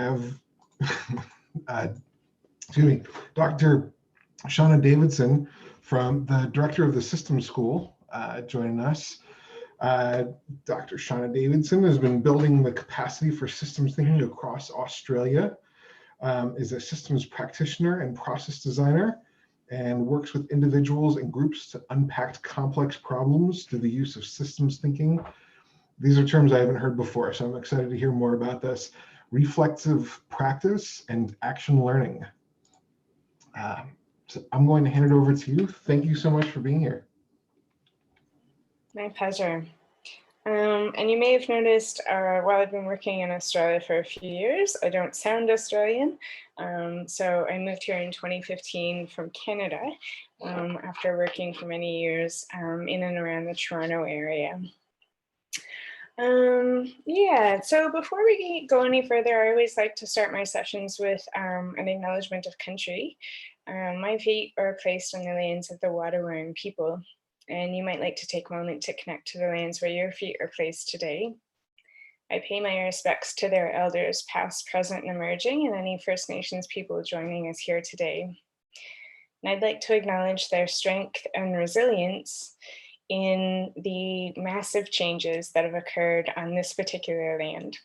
have excuse me, Dr. Seanna Davidson, from the director of the Systems School, joining us. Dr. Seanna Davidson has been building the capacity for systems thinking across Australia, is a systems practitioner and process designer, and works with individuals and groups to unpack complex problems through the use of systems thinking. These are terms I haven't heard before, so I'm excited to hear more about this. Reflexive practice and action learning. So I'm going to hand it over to you. Thank you so much for being here. My pleasure. And you may have noticed while I've been working in Australia for a few years, I don't sound Australian. So I moved here in 2015 from Canada after working for many years in and around the Toronto area. Yeah, so before we go any further, I always like to start my sessions with an acknowledgement of country. My feet are placed on the lands of the water-wearing people, and you might like to take a moment to connect to the lands where your feet are placed today. I pay my respects to their elders, past, present, and emerging, and any First Nations people joining us here today. And I'd like to acknowledge their strength and resilience in the massive changes that have occurred on this particular land.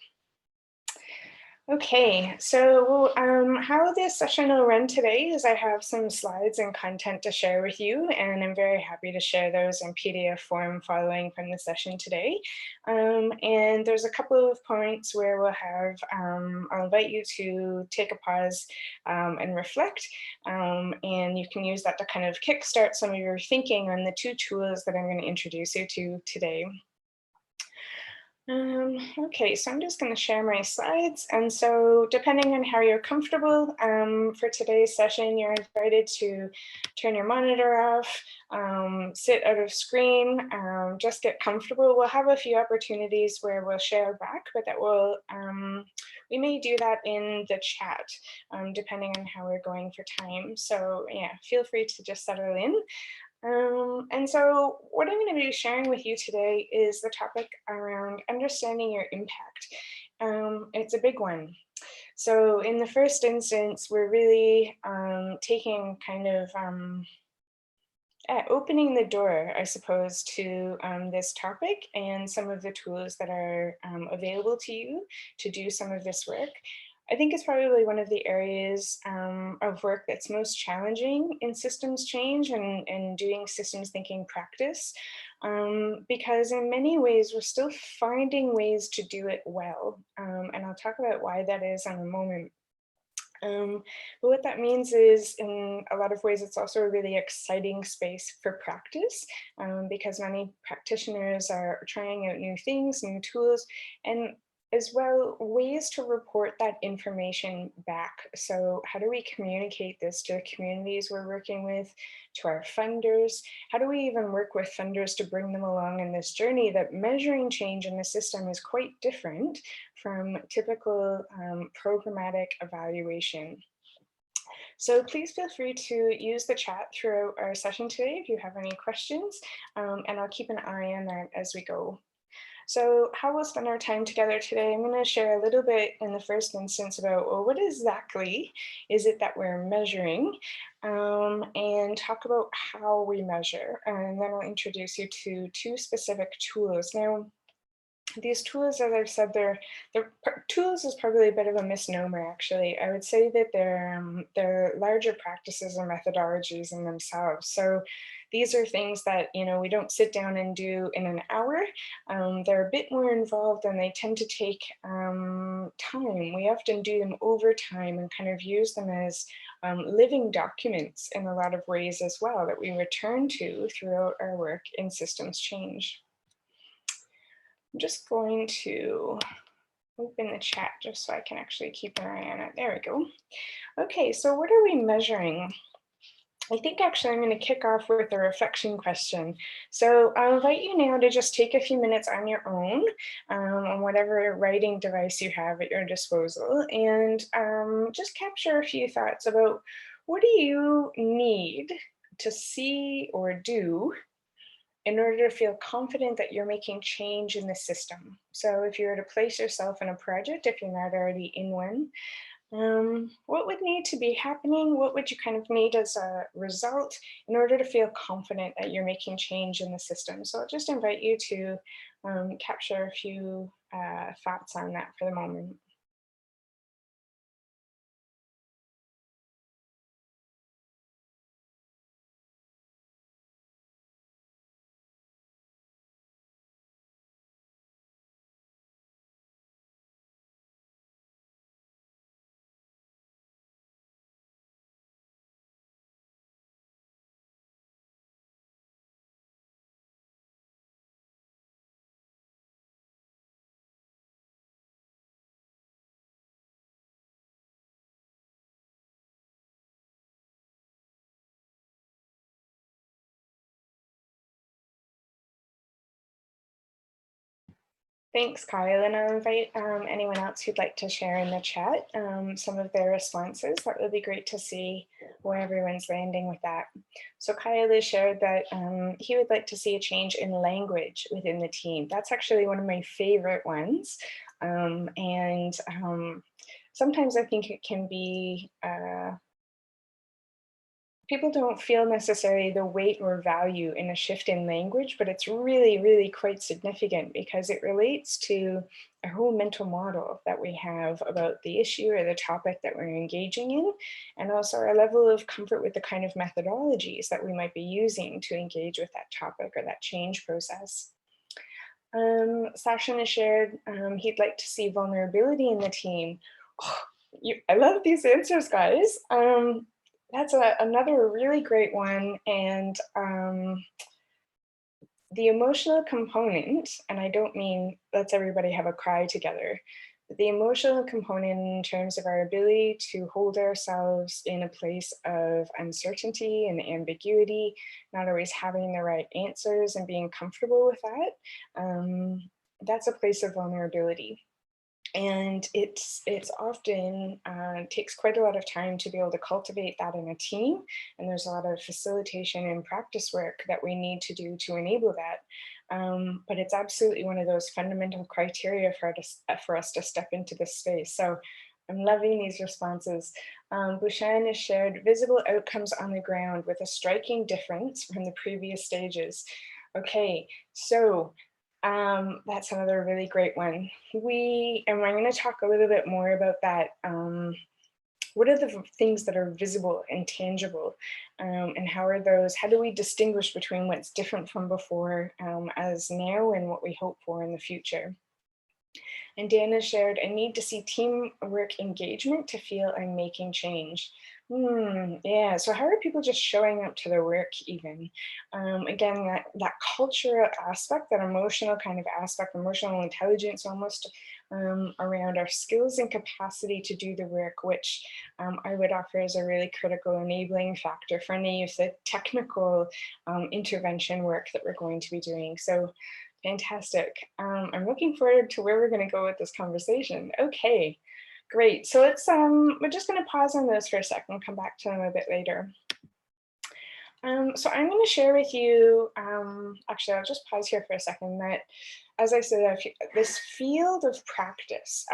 Okay, so how this session will run today is I have some slides and content to share with you, and I'm very happy to share those in PDF form following from the session today. And there's a couple of points where we'll have, I'll invite you to take a pause and reflect, and you can use that to kind of kickstart some of your thinking on the two tools that I'm going to introduce you to today. Okay, so I'm just going to share my slides. And so depending on how you're comfortable for today's session, you're invited to turn your monitor off, sit out of screen, just get comfortable. We'll have a few opportunities where we'll share back, but that will, we may do that in the chat, depending on how we're going for time. So yeah, feel free to just settle in. And so what I'm going to be sharing with you today is the topic around understanding your impact. It's a big one. So in the first instance, we're really taking kind of opening the door, I suppose, to this topic and some of the tools that are available to you to do some of this work. I think it's probably one of the areas of work that's most challenging in systems change and doing systems thinking practice, because in many ways we're still finding ways to do it well. And I'll talk about why that is in a moment. But what that means is, in a lot of ways, it's also a really exciting space for practice, because many practitioners are trying out new things, new tools, and as well, ways to report that information back. So how do we communicate this to the communities we're working with, to our funders? How do we even work with funders to bring them along in this journey that measuring change in the system is quite different from typical programmatic evaluation? So please feel free to use the chat throughout our session today if you have any questions, and I'll keep an eye on that as we go. So how we'll spend our time together today, I'm going to share a little bit in the first instance about, well, what exactly is it that we're measuring, and talk about how we measure. And then I'll introduce you to two specific tools. Now, these tools, as I've said, tools is probably a bit of a misnomer, actually. I would say that they're larger practices and methodologies in themselves. So these are things that, we don't sit down and do in an hour. They're a bit more involved, and they tend to take time. We often do them over time and kind of use them as living documents in a lot of ways as well that we return to throughout our work in systems change. I'm just going to open the chat just so I can actually keep an eye on it. There we go. Okay, so what are we measuring? I think actually I'm going to kick off with a reflection question. So I'll invite you now to just take a few minutes on your own, on whatever writing device you have at your disposal, and just capture a few thoughts about what do you need to see or do in order to feel confident that you're making change in the system. So if you were to place yourself in a project, if you're not already in one, what would need to be happening? What would you kind of need as a result in order to feel confident that you're making change in the system? So I'll just invite you to capture a few thoughts on that for the moment. Thanks, Kyle, and I'll invite anyone else who'd like to share in the chat some of their responses. That would be great to see where everyone's landing with that. So Kyle has shared that he would like to see a change in language within the team. That's actually one of my favorite ones. Sometimes I think it can be people don't feel necessarily the weight or value in a shift in language, but it's really, really quite significant because it relates to a whole mental model that we have about the issue or the topic that we're engaging in, and also our level of comfort with the kind of methodologies that we might be using to engage with that topic or that change process. Sasha has shared he'd like to see vulnerability in the team. Oh, I love these answers, guys. That's another really great one. And the emotional component, and I don't mean let's everybody have a cry together, but the emotional component in terms of our ability to hold ourselves in a place of uncertainty and ambiguity, not always having the right answers and being comfortable with that, that's a place of vulnerability. And it's often takes quite a lot of time to be able to cultivate that in a team. And there's a lot of facilitation and practice work that we need to do to enable that. But it's absolutely one of those fundamental criteria for us to step into this space. So I'm loving these responses. Bushan has shared visible outcomes on the ground with a striking difference from the previous stages. Okay, so that's another really great one. I'm going to talk a little bit more about that. What are the things that are visible and tangible? And how do we distinguish between what's different from before as now and what we hope for in the future? And Dana shared, I need to see teamwork engagement to feel I'm making change. Yeah, so how are people just showing up to their work even? Again, that cultural aspect, that emotional kind of aspect, emotional intelligence almost around our skills and capacity to do the work, which I would offer as a really critical enabling factor for any of the technical intervention work that we're going to be doing. So fantastic. I'm looking forward to where we're going to go with this conversation. Okay, great. So we're just going to pause on those for a second and come back to them a bit later. So I'm going to share with you, actually, I'll just pause here for a second, that as I said, this field of practice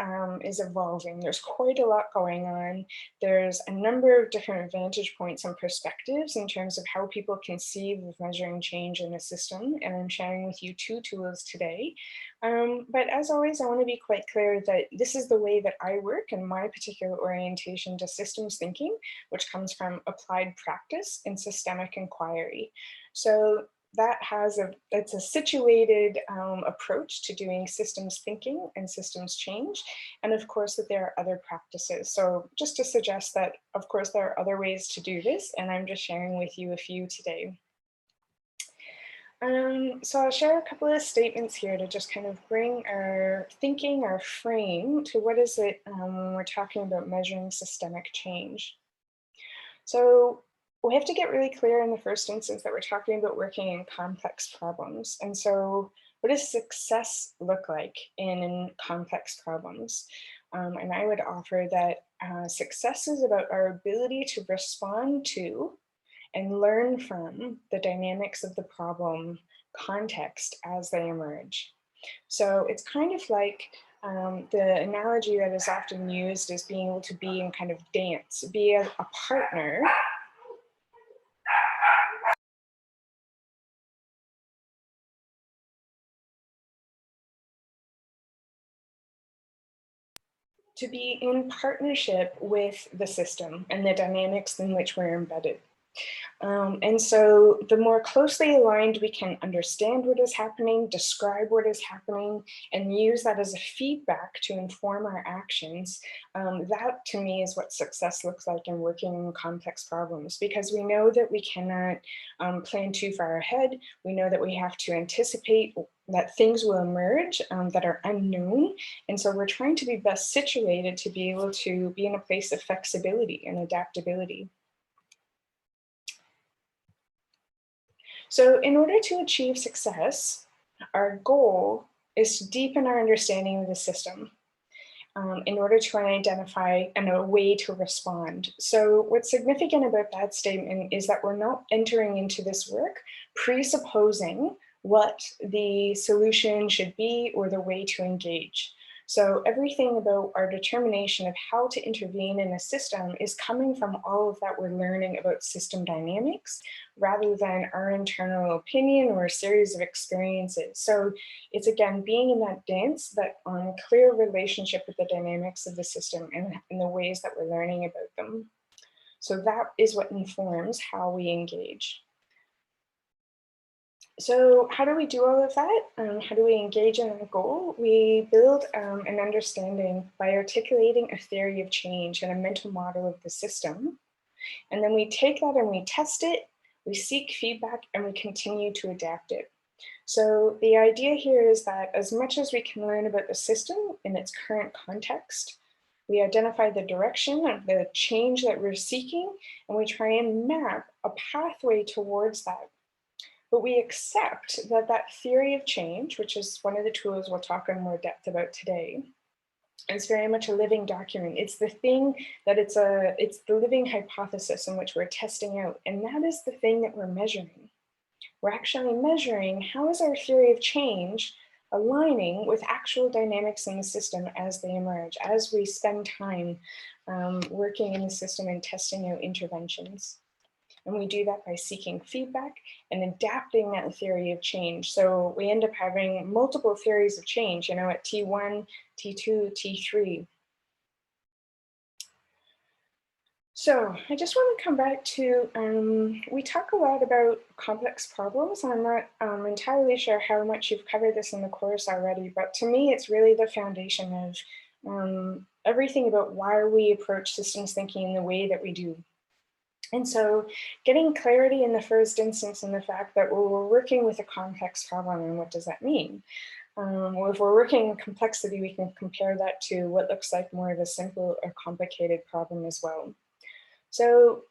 is evolving. There's quite a lot going on. There's a number of different vantage points and perspectives in terms of how people conceive of measuring change in a system. And I'm sharing with you 2 tools today. But as always, I want to be quite clear that this is the way that I work and my particular orientation to systems thinking, which comes from applied practice and systemic inquiry. So that it's a situated approach to doing systems thinking and systems change. And of course that there are other practices. So just to suggest that, of course, there are other ways to do this, and I'm just sharing with you a few today. So I'll share a couple of statements here to just kind of bring our thinking, our frame to what is it when we're talking about measuring systemic change. So we have to get really clear in the first instance that we're talking about working in complex problems. And so what does success look like in complex problems? And I would offer that success is about our ability to respond to and learn from the dynamics of the problem context as they emerge. So it's kind of like the analogy that is often used is being able to be in kind of dance, be a partner to be in partnership with the system and the dynamics in which we're embedded. And so the more closely aligned we can understand what is happening, describe what is happening, and use that as a feedback to inform our actions, that to me is what success looks like in working on complex problems, because we know that we cannot plan too far ahead. We know that we have to anticipate that things will emerge that are unknown. And so we're trying to be best situated to be able to be in a place of flexibility and adaptability. So in order to achieve success, our goal is to deepen our understanding of the system in order to identify a way to respond. So what's significant about that statement is that we're not entering into this work presupposing what the solution should be or the way to engage. So everything about our determination of how to intervene in a system is coming from all of that we're learning about system dynamics rather than our internal opinion or a series of experiences. So it's again being in that dance, that clear relationship with the dynamics of the system and the ways that we're learning about them. So that is what informs how we engage. So how do we do all of that? How do we engage in our goal? We build an understanding by articulating a theory of change and a mental model of the system. And then we take that and we test it, we seek feedback, and we continue to adapt it. So the idea here is that as much as we can learn about the system in its current context, we identify the direction of the change that we're seeking, and we try and map a pathway towards that. But we accept that that theory of change, which is one of the tools we'll talk in more depth about today, is very much a living document. It's the thing that it's the living hypothesis in which we're testing out. And that is the thing that we're measuring. We're actually measuring how is our theory of change aligning with actual dynamics in the system as they emerge, as we spend time working in the system and testing out interventions. And we do that by seeking feedback and adapting that theory of change. So we end up having multiple theories of change, you know, at T1, T2, T3. So I just want to come back to, we talk a lot about complex problems. I'm not entirely sure how much you've covered this in the course already, but to me, it's really the foundation of everything about why we approach systems thinking in the way that we do. And so getting clarity in the first instance in the fact that we're working with a complex problem, and what does that mean? Well, if we're working in complexity, we can compare that to what looks like more of a simple or complicated problem as well. So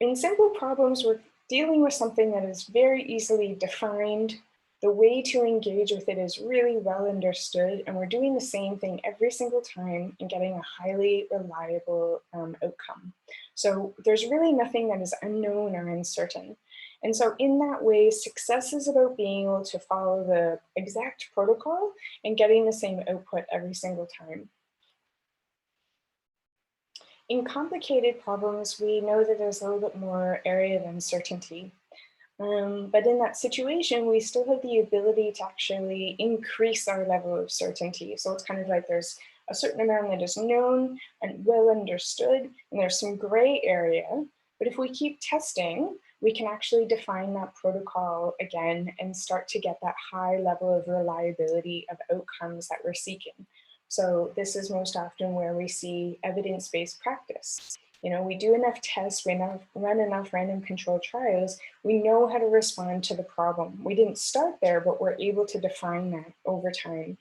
in simple problems, we're dealing with something that is very easily defined. The way to engage with it is really well understood, and we're doing the same thing every single time and getting a highly reliable outcome. So there's really nothing that is unknown or uncertain. And so in that way, success is about being able to follow the exact protocol and getting the same output every single time. In complicated problems, we know that there's a little bit more area of uncertainty. But in that situation, we still have the ability to actually increase our level of certainty. So it's kind of like there's a certain amount that is known and well understood, and there's some gray area. But if we keep testing, we can actually define that protocol again and start to get that high level of reliability of outcomes that we're seeking. So this is most often where we see evidence-based practice. You know, we do enough tests, we run enough random controlled trials, we know how to respond to the problem. We didn't start there, but we're able to define that over time.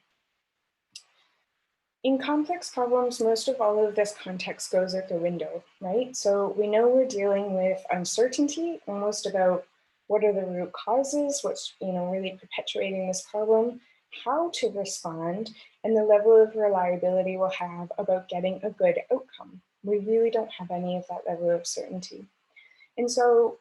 In complex problems, most of all of this context goes out the window, right? So we know we're dealing with uncertainty, almost about what are the root causes, what's really perpetuating this problem, how to respond, and the level of reliability we'll have about getting a good outcome. We really don't have any of that level of certainty. And so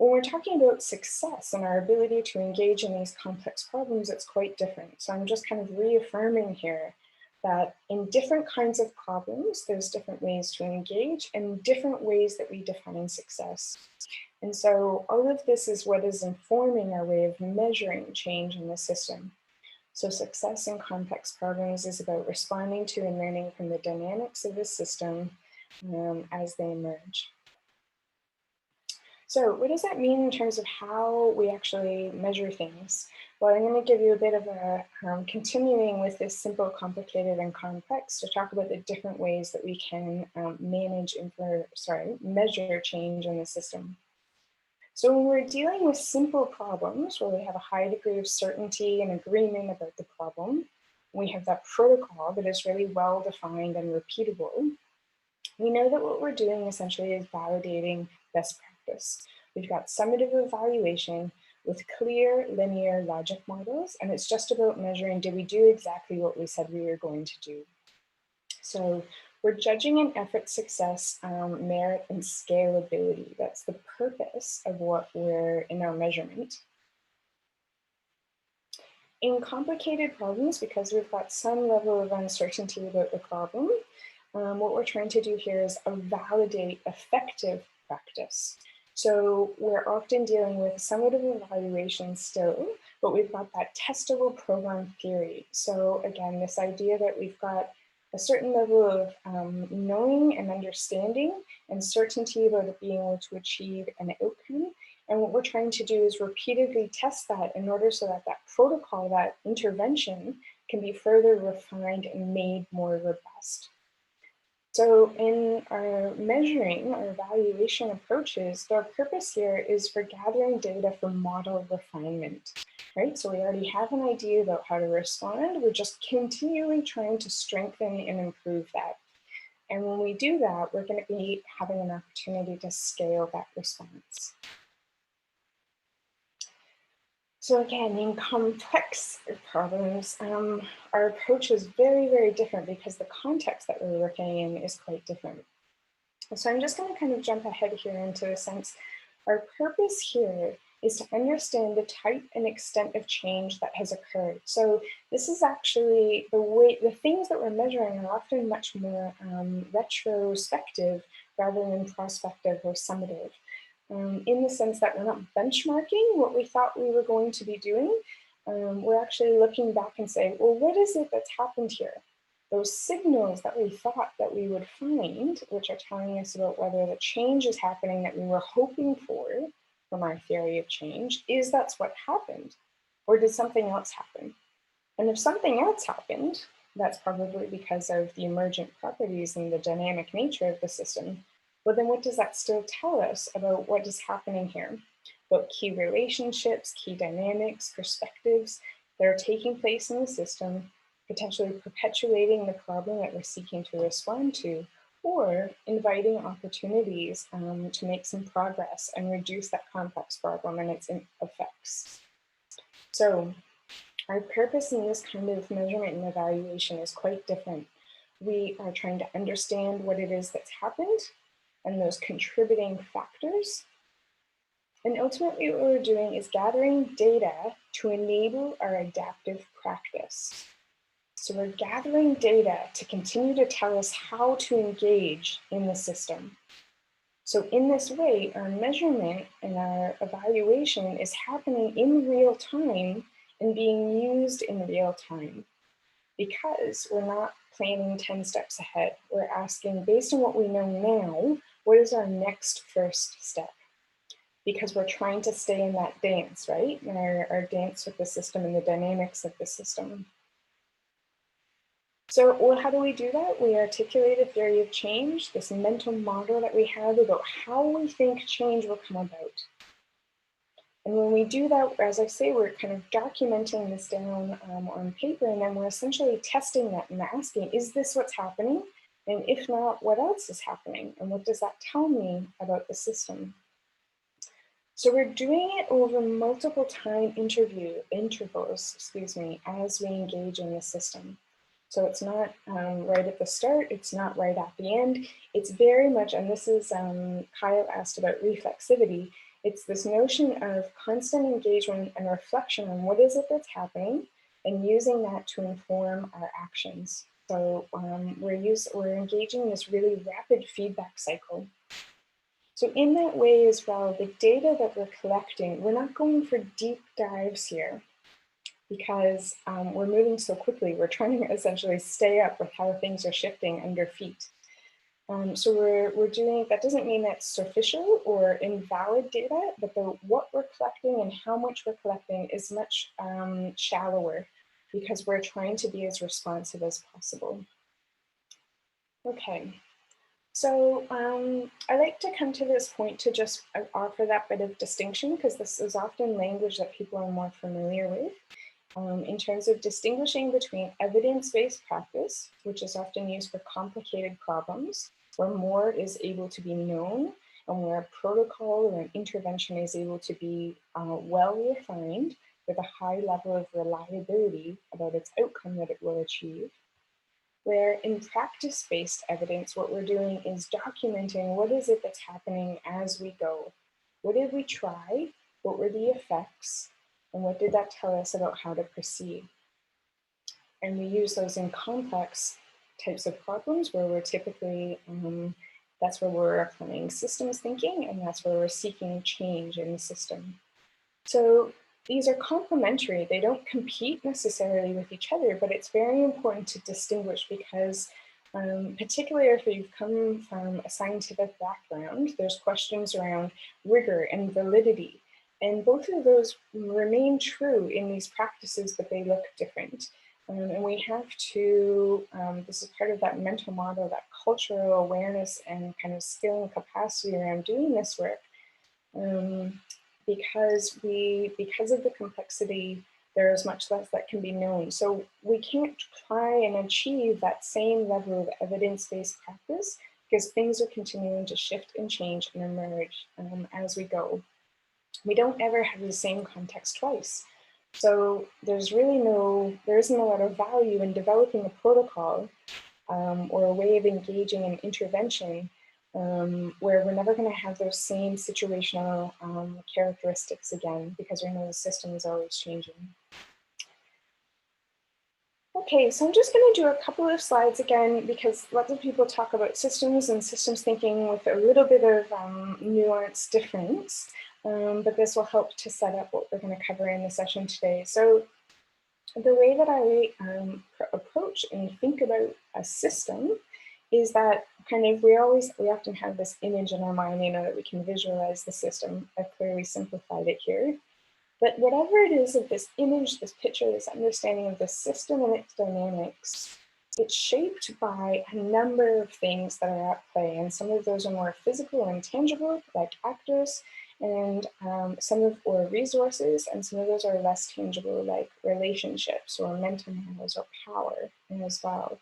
When we're talking about success and our ability to engage in these complex problems, it's quite different. So I'm just kind of reaffirming here that in different kinds of problems, there's different ways to engage and different ways that we define success. And so all of this is what is informing our way of measuring change in the system. So success in complex problems is about responding to and learning from the dynamics of the system as they emerge. So what does that mean in terms of how we actually measure things? Well, I'm going to give you a bit of a, continuing with this simple, complicated, and complex to talk about the different ways that we can measure change in the system. So when we're dealing with simple problems where we have a high degree of certainty and agreement about the problem, we have that protocol that is really well defined and repeatable, we know that what we're doing essentially is validating best practice. We've got summative evaluation with clear linear logic models, and it's just about measuring, did we do exactly what we said we were going to do? So we're judging an effort's success, merit, and scalability. That's the purpose of what we're in our measurement. In complicated problems, because we've got some level of uncertainty about the problem, what we're trying to do here is validate effective practice. So we're often dealing with summative evaluation still, but we've got that testable program theory. So again, this idea that we've got a certain level of knowing and understanding and certainty about it being able to achieve an outcome. And what we're trying to do is repeatedly test that in order so that that protocol, that intervention, can be further refined and made more robust. So in our measuring or evaluation approaches, the purpose here is for gathering data for model refinement, right? So we already have an idea about how to respond. We're just continually trying to strengthen and improve that. And when we do that, we're going to be having an opportunity to scale that response. So again, in complex problems, our approach is very, very different because the context that we're working in is quite different. So I'm just going to kind of jump ahead here into a sense. Our purpose here is to understand the type and extent of change that has occurred. So this is actually the things that we're measuring are often much more retrospective rather than prospective or summative. In the sense that we're not benchmarking what we thought we were going to be doing. We're actually looking back and saying, well, what is it that's happened here? Those signals that we thought that we would find, which are telling us about whether the change is happening that we were hoping for from our theory of change, is that's what happened? Or did something else happen? And if something else happened, that's probably because of the emergent properties and the dynamic nature of the system. Well, then what does that still tell us about what is happening here? About key relationships, key dynamics, perspectives that are taking place in the system, potentially perpetuating the problem that we're seeking to respond to, or inviting opportunities to make some progress and reduce that complex problem and its effects. So our purpose in this kind of measurement and evaluation is quite different. We are trying to understand what it is that's happened and those contributing factors. And ultimately what we're doing is gathering data to enable our adaptive practice. So we're gathering data to continue to tell us how to engage in the system. So in this way, our measurement and our evaluation is happening in real time and being used in real time. Because we're not planning 10 steps ahead. We're asking, based on what we know now, what is our next first step? Because we're trying to stay in that dance, right? Our dance with the system and the dynamics of the system. So well, how do we do that? We articulate a theory of change, this mental model that we have about how we think change will come about. And when we do that, as I say, we're kind of documenting this down on paper, and then we're essentially testing that and asking, is this what's happening? And if not, what else is happening? And what does that tell me about the system? So we're doing it over multiple time intervals, as we engage in the system. So it's not right at the start, it's not right at the end. It's very much, and this is, Kyle asked about reflexivity, It's this notion of constant engagement and reflection on what is it that's happening and using that to inform our actions. So we're engaging in this really rapid feedback cycle. So in that way as well, the data that we're collecting, we're not going for deep dives here because we're moving so quickly. We're trying to essentially stay up with how things are shifting under feet. So we're doing, that doesn't mean that's superficial or invalid data, but what we're collecting and how much we're collecting is much shallower because we're trying to be as responsive as possible. Okay, so I like to come to this point to just offer that bit of distinction because this is often language that people are more familiar with. In terms of distinguishing between evidence-based practice, which is often used for complicated problems, where more is able to be known, and where a protocol or an intervention is able to be well refined with a high level of reliability about its outcome that it will achieve. Where in practice-based evidence, what we're doing is documenting what is it that's happening as we go. What did we try? What were the effects? And what did that tell us about how to proceed? And we use those in complex types of problems where we're typically, that's where we're applying systems thinking, and that's where we're seeking change in the system. So these are complementary. They don't compete necessarily with each other, but it's very important to distinguish because particularly if you've come from a scientific background, there's questions around rigor and validity. And both of those remain true in these practices, but they look different. And we have to, this is part of that mental model, that cultural awareness and kind of skill and capacity around doing this work. Because of the complexity, there is much less that can be known. So we can't try and achieve that same level of evidence-based practice because things are continuing to shift and change and emerge as we go. We don't ever have the same context twice. So there isn't a lot of value in developing a protocol or a way of engaging in intervention where we're never going to have those same situational characteristics again because we know the system is always changing. Okay, so I'm just going to do a couple of slides again because lots of people talk about systems and systems thinking with a little bit of nuance difference, but this will help to set up what we're going to cover in the session today. So the way that I approach and think about a system is that kind of we often have this image in our mind, that we can visualize the system. I've clearly simplified it here. But whatever it is of this image, this picture, this understanding of the system and its dynamics, it's shaped by a number of things that are at play. And some of those are more physical and tangible, like actors, and or resources, and some of those are less tangible, like relationships or mental models or power as well.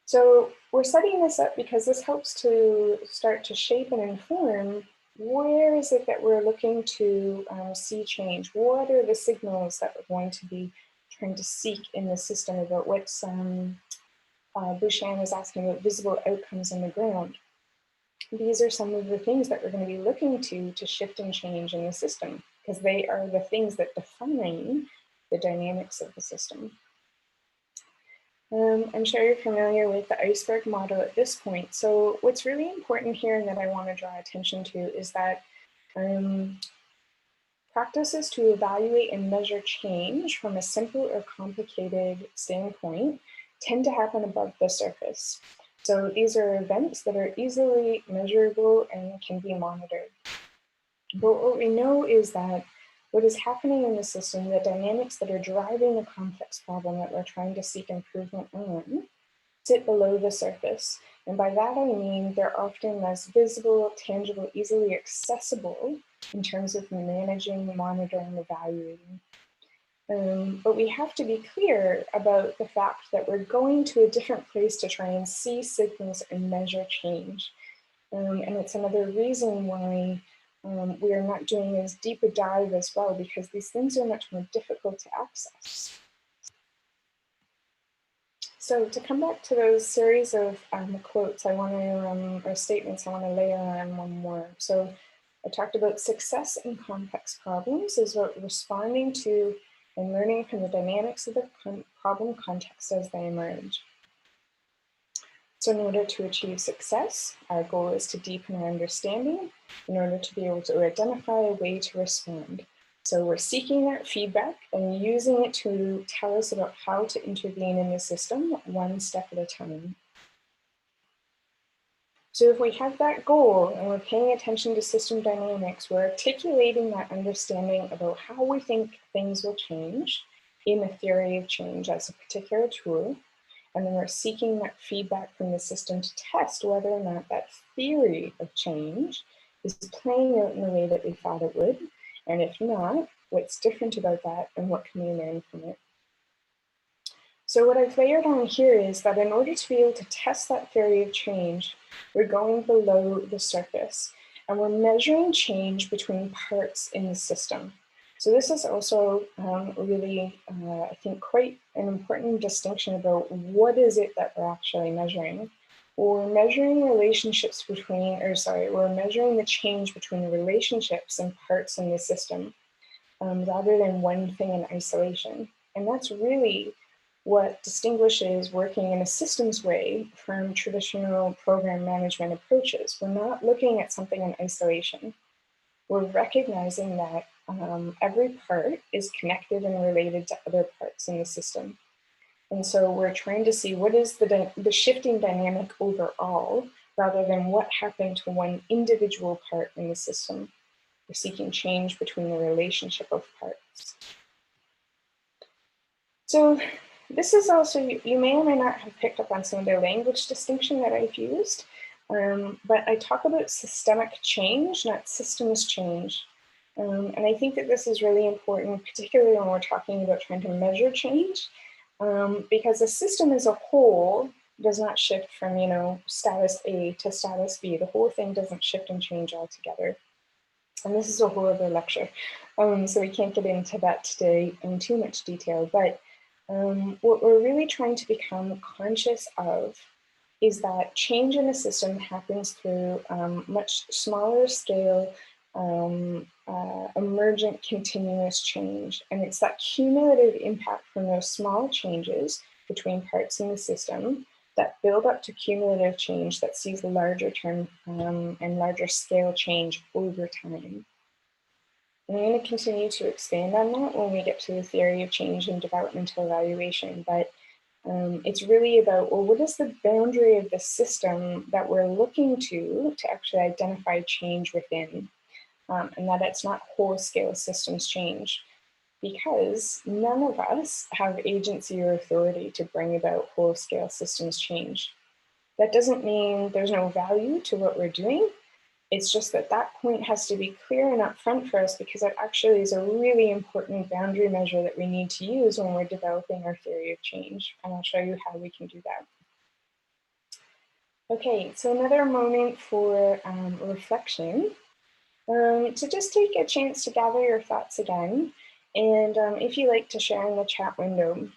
So we're setting this up because this helps to start to shape and inform where is it that we're looking to see change? What are the signals that we're going to be trying to seek in the system about what's, Bouchan was asking about visible outcomes on the ground. These are some of the things that we're going to be looking to shift and change in the system because they are the things that define the dynamics of the system. I'm sure you're familiar with the iceberg model at this point. So what's really important here and that I want to draw attention to is that practices to evaluate and measure change from a simple or complicated standpoint tend to happen above the surface. So these are events that are easily measurable and can be monitored. But what we know is that what is happening in the system, the dynamics that are driving the complex problem that we're trying to seek improvement on, sit below the surface. And by that I mean they're often less visible, tangible, easily accessible in terms of managing, monitoring, evaluating. But we have to be clear about the fact that we're going to a different place to try and see signals and measure change. And it's another reason why we are not doing as deep a dive as well, because these things are much more difficult to access. So to come back to those series of quotes, I want to, or statements, I want to layer on one more. So I talked about success in complex problems is about responding to and learning from the dynamics of the problem context as they emerge. So in order to achieve success, our goal is to deepen our understanding in order to be able to identify a way to respond. So we're seeking that feedback and using it to tell us about how to intervene in the system one step at a time. So if we have that goal and we're paying attention to system dynamics, we're articulating that understanding about how we think things will change in the theory of change as a particular tool. And then we're seeking that feedback from the system to test whether or not that theory of change is playing out in the way that we thought it would. And if not, what's different about that and what can we learn from it? So what I've layered on here is that in order to be able to test that theory of change, we're going below the surface and we're measuring change between parts in the system. So this is also really, I think, quite an important distinction about what is it that we're actually measuring. We're measuring relationships between, we're measuring the change between the relationships and parts in the system rather than one thing in isolation. And that's really what distinguishes working in a systems way from traditional program management approaches. We're not looking at something in isolation. We're recognizing that every part is connected and related to other parts in the system. And so we're trying to see what is the shifting dynamic overall, rather than what happened to one individual part in the system. We're seeking change between the relationship of parts. So this is also, you may or may not have picked up on some of the language distinction that I've used, but I talk about systemic change, not systems change. And I think that this is really important, particularly when we're talking about trying to measure change, because a system as a whole does not shift from, status A to status B. The whole thing doesn't shift and change altogether. And this is a whole other lecture, so we can't get into that today in too much detail. But what we're really trying to become conscious of is that change in a system happens through much smaller scale, emergent continuous change. And it's that cumulative impact from those small changes between parts in the system that build up to cumulative change that sees larger term and larger scale change over time. And I'm going to continue to expand on that when we get to the theory of change and developmental evaluation. But it's really about, well, what is the boundary of the system that we're looking to actually identify change within? And that it's not whole-scale systems change, because none of us have agency or authority to bring about whole-scale systems change. That doesn't mean there's no value to what we're doing. It's just that that point has to be clear and upfront for us, because it actually is a really important boundary measure that we need to use when we're developing our theory of change. And I'll show you how we can do that. Okay, so another moment for reflection. To just take a chance to gather your thoughts again. And if you like to share in the chat window.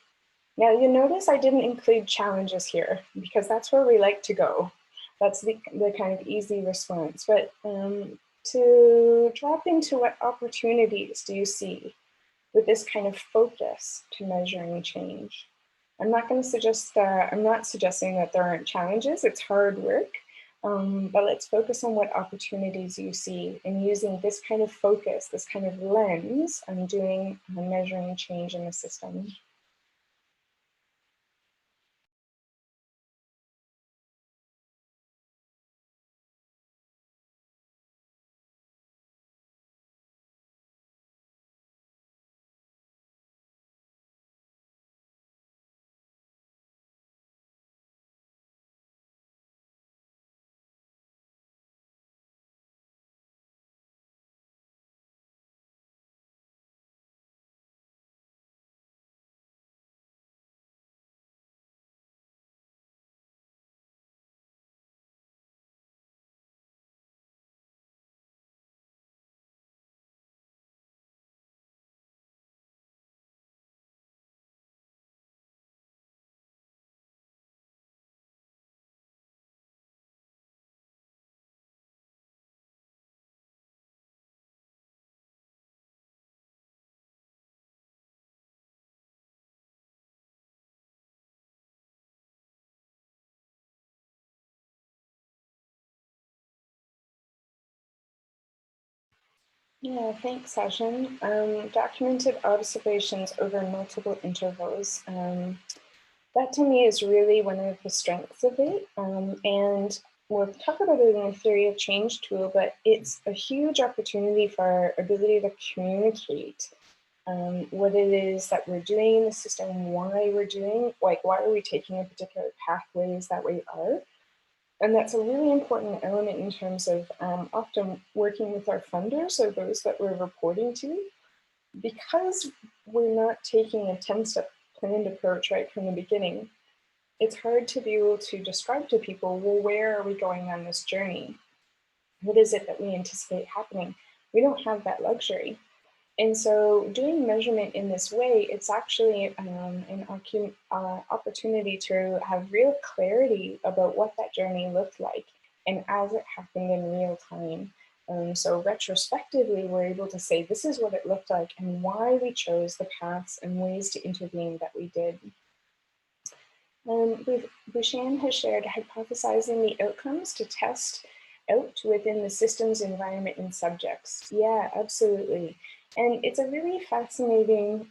Now you notice I didn't include challenges here, because that's where we like to go. That's the kind of easy response. But to drop into what opportunities do you see with this kind of focus to measuring change? I'm not going to suggest, I'm not suggesting that there aren't challenges. It's hard work. But let's focus on what opportunities you see in using this kind of focus, this kind of lens on doing measuring change in the system. Yeah, thanks, Sachin. Documented observations over multiple intervals. That to me is really one of the strengths of it. And we'll talk about it in the theory of change tool, but it's a huge opportunity for our ability to communicate what it is that we're doing in the system, why we're doing, like why are we taking a particular pathways that we are. And that's a really important element in terms of often working with our funders or those that we're reporting to, because we're not taking a 10-step planned approach right from the beginning. It's hard to be able to describe to people, well, where are we going on this journey? What is it that we anticipate happening? We don't have that luxury. And so doing measurement in this way, it's actually an opportunity to have real clarity about what that journey looked like and as it happened in real time. So retrospectively, we're able to say, this is what it looked like and why we chose the paths and ways to intervene that we did. Bouchan has shared hypothesizing the outcomes to test out within the systems, environment, and subjects. Yeah, absolutely. And it's a really fascinating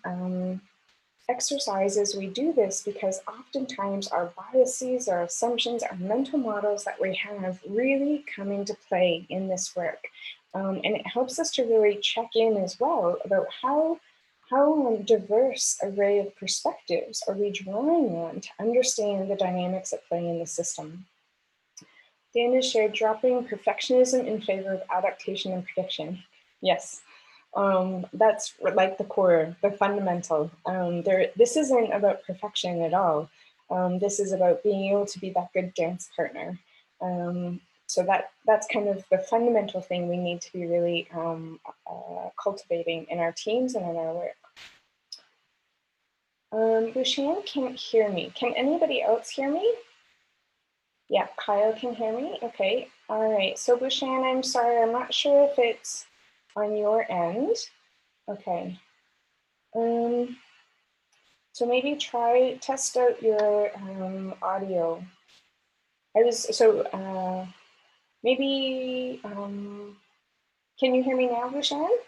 exercise as we do this, because oftentimes our biases, our assumptions, our mental models that we have really come into play in this work. And it helps us to really check in as well about how diverse array of perspectives are we drawing on to understand the dynamics at play in the system. Dan has shared dropping perfectionism in favor of adaptation and prediction. Yes, that's like the core, the fundamental. This isn't about perfection at all. This is about being able to be that good dance partner. So that's kind of the fundamental thing we need to be really cultivating in our teams and in our work. Bouchan can't hear me. Can anybody else hear me? Yeah, Kyle can hear me. Okay. All right. So Bouchan, I'm sorry. I'm not sure if it's on your end. Okay. So maybe test out your audio. Maybe, can you hear me now, Bouchan?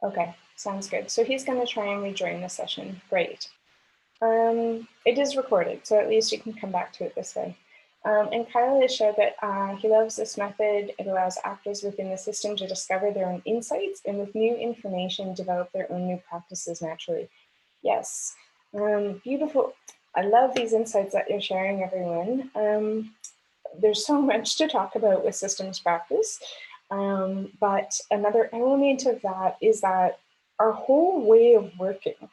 Okay, sounds good. So he's gonna try and rejoin the session. Great. It is recorded, so at least you can come back to it this way. And Kyle has shared that he loves this method. It allows actors within the system to discover their own insights and with new information, develop their own new practices naturally. Yes, beautiful. I love these insights that you're sharing, everyone. There's so much to talk about with systems practice, but another element of that is that our whole way of working,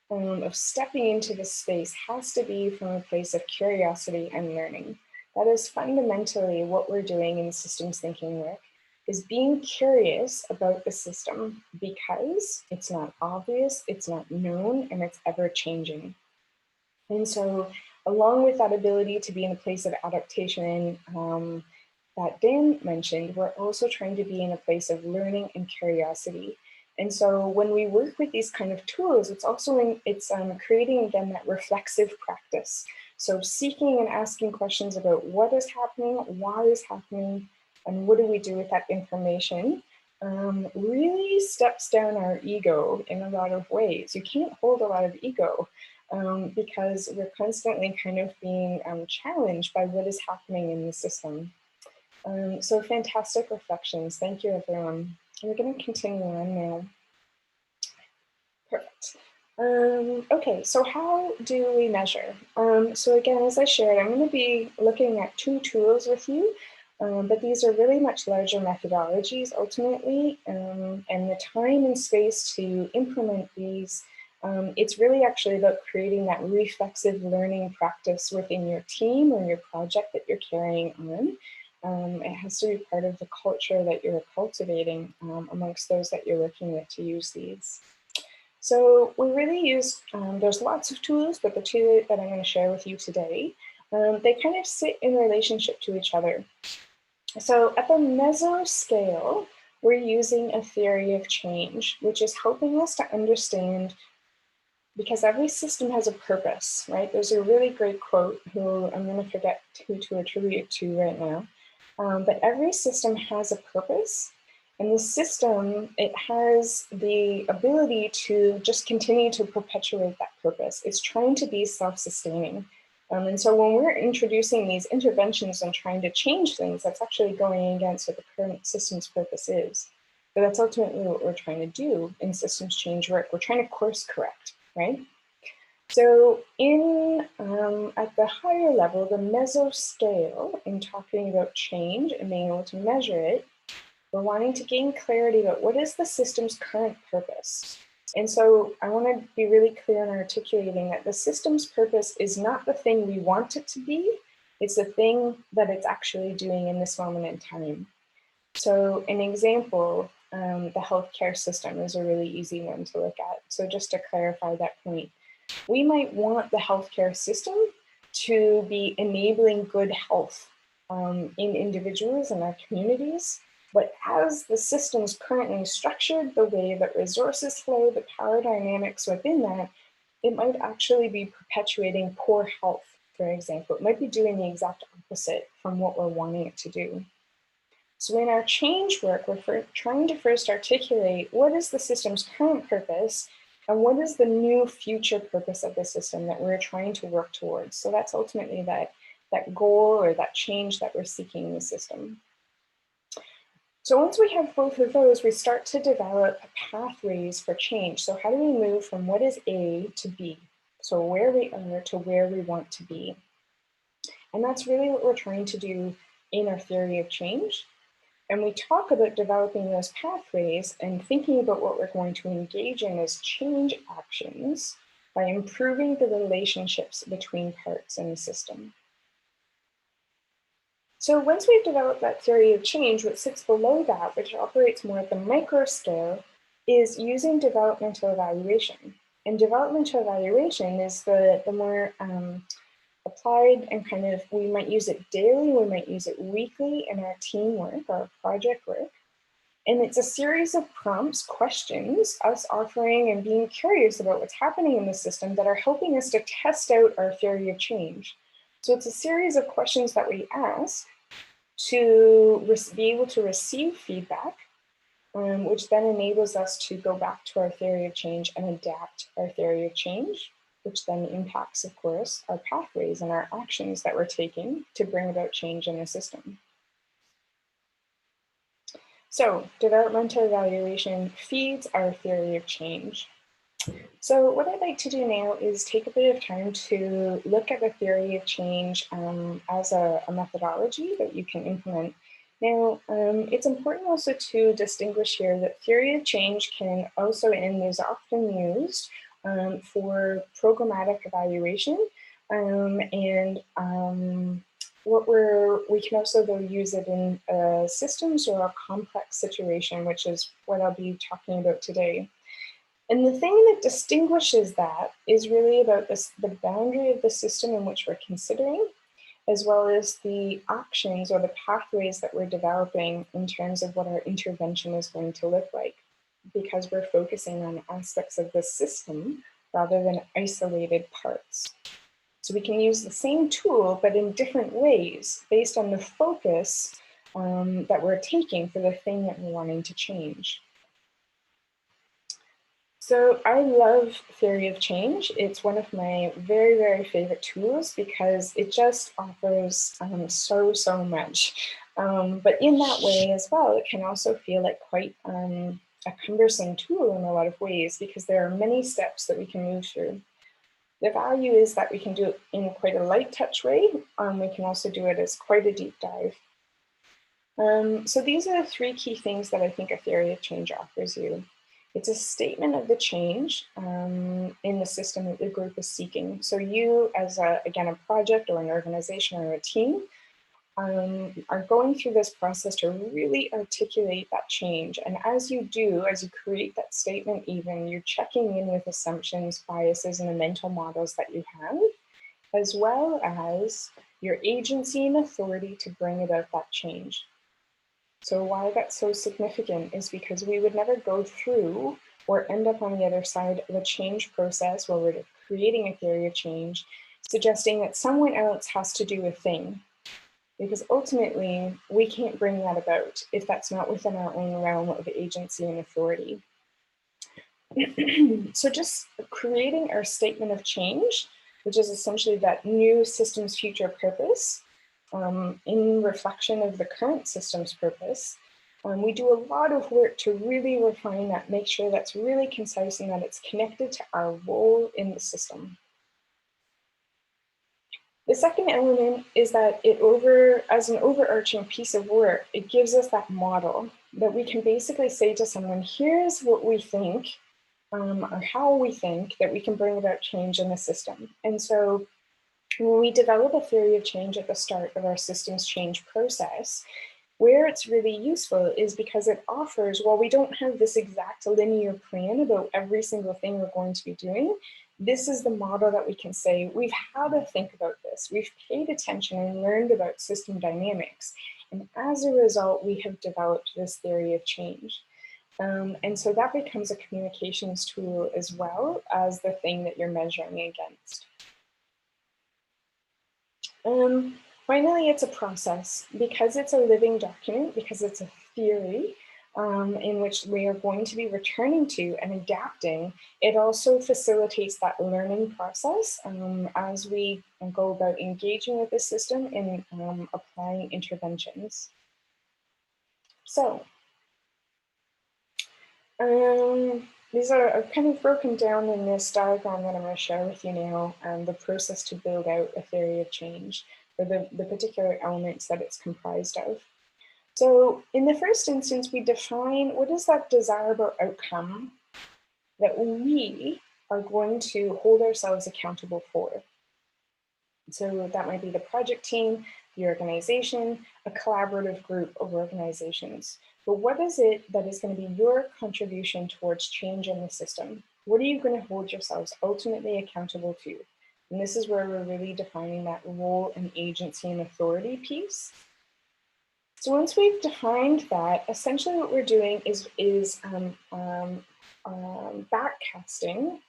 of stepping into this space, has to be from a place of curiosity and learning. That is fundamentally what we're doing in systems thinking work, is being curious about the system because it's not obvious, it's not known, and it's ever changing. And so along with that ability to be in a place of adaptation that Dan mentioned, we're also trying to be in a place of learning and curiosity. And so when we work with these kind of tools, it's also creating, again, that reflexive practice. So seeking and asking questions about what is happening, why is happening, and what do we do with that information, really steps down our ego in a lot of ways. You can't hold a lot of ego because we're constantly kind of being challenged by what is happening in the system. So fantastic reflections. Thank you, everyone. We're going to continue on now. Perfect. Okay, so how do we measure? So again, as I shared, I'm going to be looking at two tools with you, but these are really much larger methodologies ultimately, and the time and space to implement these, it's really actually about creating that reflexive learning practice within your team or your project that you're carrying on. It has to be part of the culture that you're cultivating amongst those that you're working with to use these. So we really use, there's lots of tools, but the two that I'm going to share with you today, they kind of sit in relationship to each other. So at the meso scale, we're using a theory of change, which is helping us to understand, because every system has a purpose, right? There's a really great quote who I'm going to forget who to attribute to right now. But every system has a purpose, And the system, it has the ability to just continue to perpetuate that purpose. It's trying to be self-sustaining. And so when we're introducing these interventions and trying to change things, that's actually going against what the current system's purpose is. But that's ultimately what we're trying to do in systems change work. We're trying to course correct, right? So at the higher level, the meso scale, in talking about change and being able to measure it, we're wanting to gain clarity about what is the system's current purpose. And so I want to be really clear in articulating that the system's purpose is not the thing we want it to be, it's the thing that it's actually doing in this moment in time. So an example, the healthcare system is a really easy one to look at. So just to clarify that point, we might want the healthcare system to be enabling good health in individuals and our communities. But as the system's currently structured, the way that resources flow, the power dynamics within that, it might actually be perpetuating poor health, for example. It might be doing the exact opposite from what we're wanting it to do. So in our change work, we're trying to first articulate what is the system's current purpose and what is the new future purpose of the system that we're trying to work towards. So that's ultimately that goal or that change that we're seeking in the system. So once we have both of those, we start to develop pathways for change. So how do we move from what is A to B? So where we are to where we want to be. And that's really what we're trying to do in our theory of change. And we talk about developing those pathways and thinking about what we're going to engage in as change actions by improving the relationships between parts in the system. So once we've developed that theory of change, what sits below that, which operates more at the micro scale, is using developmental evaluation. And developmental evaluation is the more applied and kind of, we might use it daily, we might use it weekly in our teamwork or project work. And it's a series of prompts, questions, us offering and being curious about what's happening in the system that are helping us to test out our theory of change. So it's a series of questions that we ask to be able to receive feedback, which then enables us to go back to our theory of change and adapt our theory of change, which then impacts, of course, our pathways and our actions that we're taking to bring about change in the system. So developmental evaluation feeds our theory of change. So what I'd like to do now is take a bit of time to look at the theory of change as a methodology that you can implement. Now, it's important also to distinguish here that theory of change can also, and is often used for programmatic evaluation, we can also though use it in systems or a complex situation, which is what I'll be talking about today. And the thing that distinguishes that is really about the boundary of the system in which we're considering, as well as the actions or the pathways that we're developing in terms of what our intervention is going to look like, because we're focusing on aspects of the system rather than isolated parts. So we can use the same tool, but in different ways based on the focus that we're taking for the thing that we're wanting to change. So I love theory of change. It's one of my very, very favorite tools because it just offers so much. But in that way as well, it can also feel like quite a cumbersome tool in a lot of ways because there are many steps that we can move through. The value is that we can do it in quite a light touch way. We can also do it as quite a deep dive. So these are the three key things that I think a theory of change offers you. It's a statement of the change in the system that the group is seeking. So you as, again, a project or an organization or a team are going through this process to really articulate that change. And as you do, as you create that statement even, you're checking in with assumptions, biases, and the mental models that you have, as well as your agency and authority to bring about that change. So why that's so significant is because we would never go through or end up on the other side of a change process where we're creating a theory of change, suggesting that someone else has to do a thing. because ultimately we can't bring that about if that's not within our own realm of agency and authority. So just creating our statement of change, which is essentially that new system's future purpose, in reflection of the current system's purpose. We do a lot of work to really refine that, make sure that's really concise and that it's connected to our role in the system. The second element is that as an overarching piece of work, it gives us that model that we can basically say to someone, here's what we think, or how we think that we can bring about change in the system. And so when we develop a theory of change at the start of our systems change process, where it's really useful is because it offers, while we don't have this exact linear plan about every single thing we're going to be doing, this is the model that we can say, we've had to think about this. We've paid attention and learned about system dynamics. And as a result, we have developed this theory of change. And so that becomes a communications tool as well as the thing that you're measuring against. Finally, it's a process. Because it's a living document, because it's a theory in which we are going to be returning to and adapting, it also facilitates that learning process as we go about engaging with the system and applying interventions. So, these are kind of broken down in this diagram that I'm going to share with you now, the process to build out a theory of change, or the particular elements that it's comprised of. So in the first instance, we define what is that desirable outcome that we are going to hold ourselves accountable for. So that might be the project team, the organization, a collaborative group of organizations. But what is it that is going to be your contribution towards change in the system? What are you going to hold yourselves ultimately accountable to? And this is where we're really defining that role and agency and authority piece. So once we've defined that, essentially what we're doing is backcasting.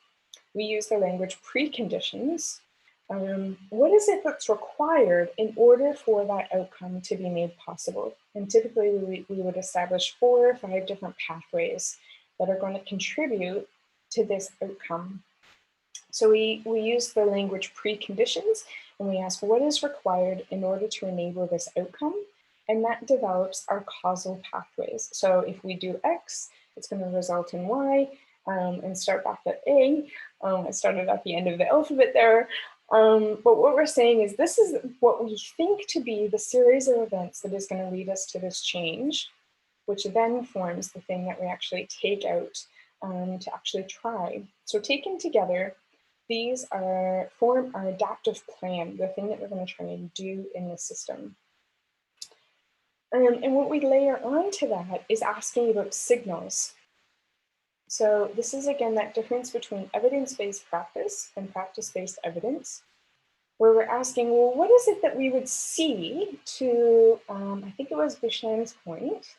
We use the language preconditions. What is it that's required in order for that outcome to be made possible? And typically we would establish 4 or 5 different pathways that are going to contribute to this outcome. So we use the language preconditions and we ask what is required in order to enable this outcome, and that develops our causal pathways. So if we do X, it's going to result in Y, and start back at A. I started at the end of the alphabet there. But what we're saying is this is what we think to be the series of events that is going to lead us to this change, which then forms the thing that we actually take out to actually try. So taken together, these form our adaptive plan, the thing that we're going to try and do in the system. And what we layer onto that is asking about signals. So this is, again, that difference between evidence-based practice and practice-based evidence, where we're asking, well, what is it that we would see to, I think it was Bisham's point,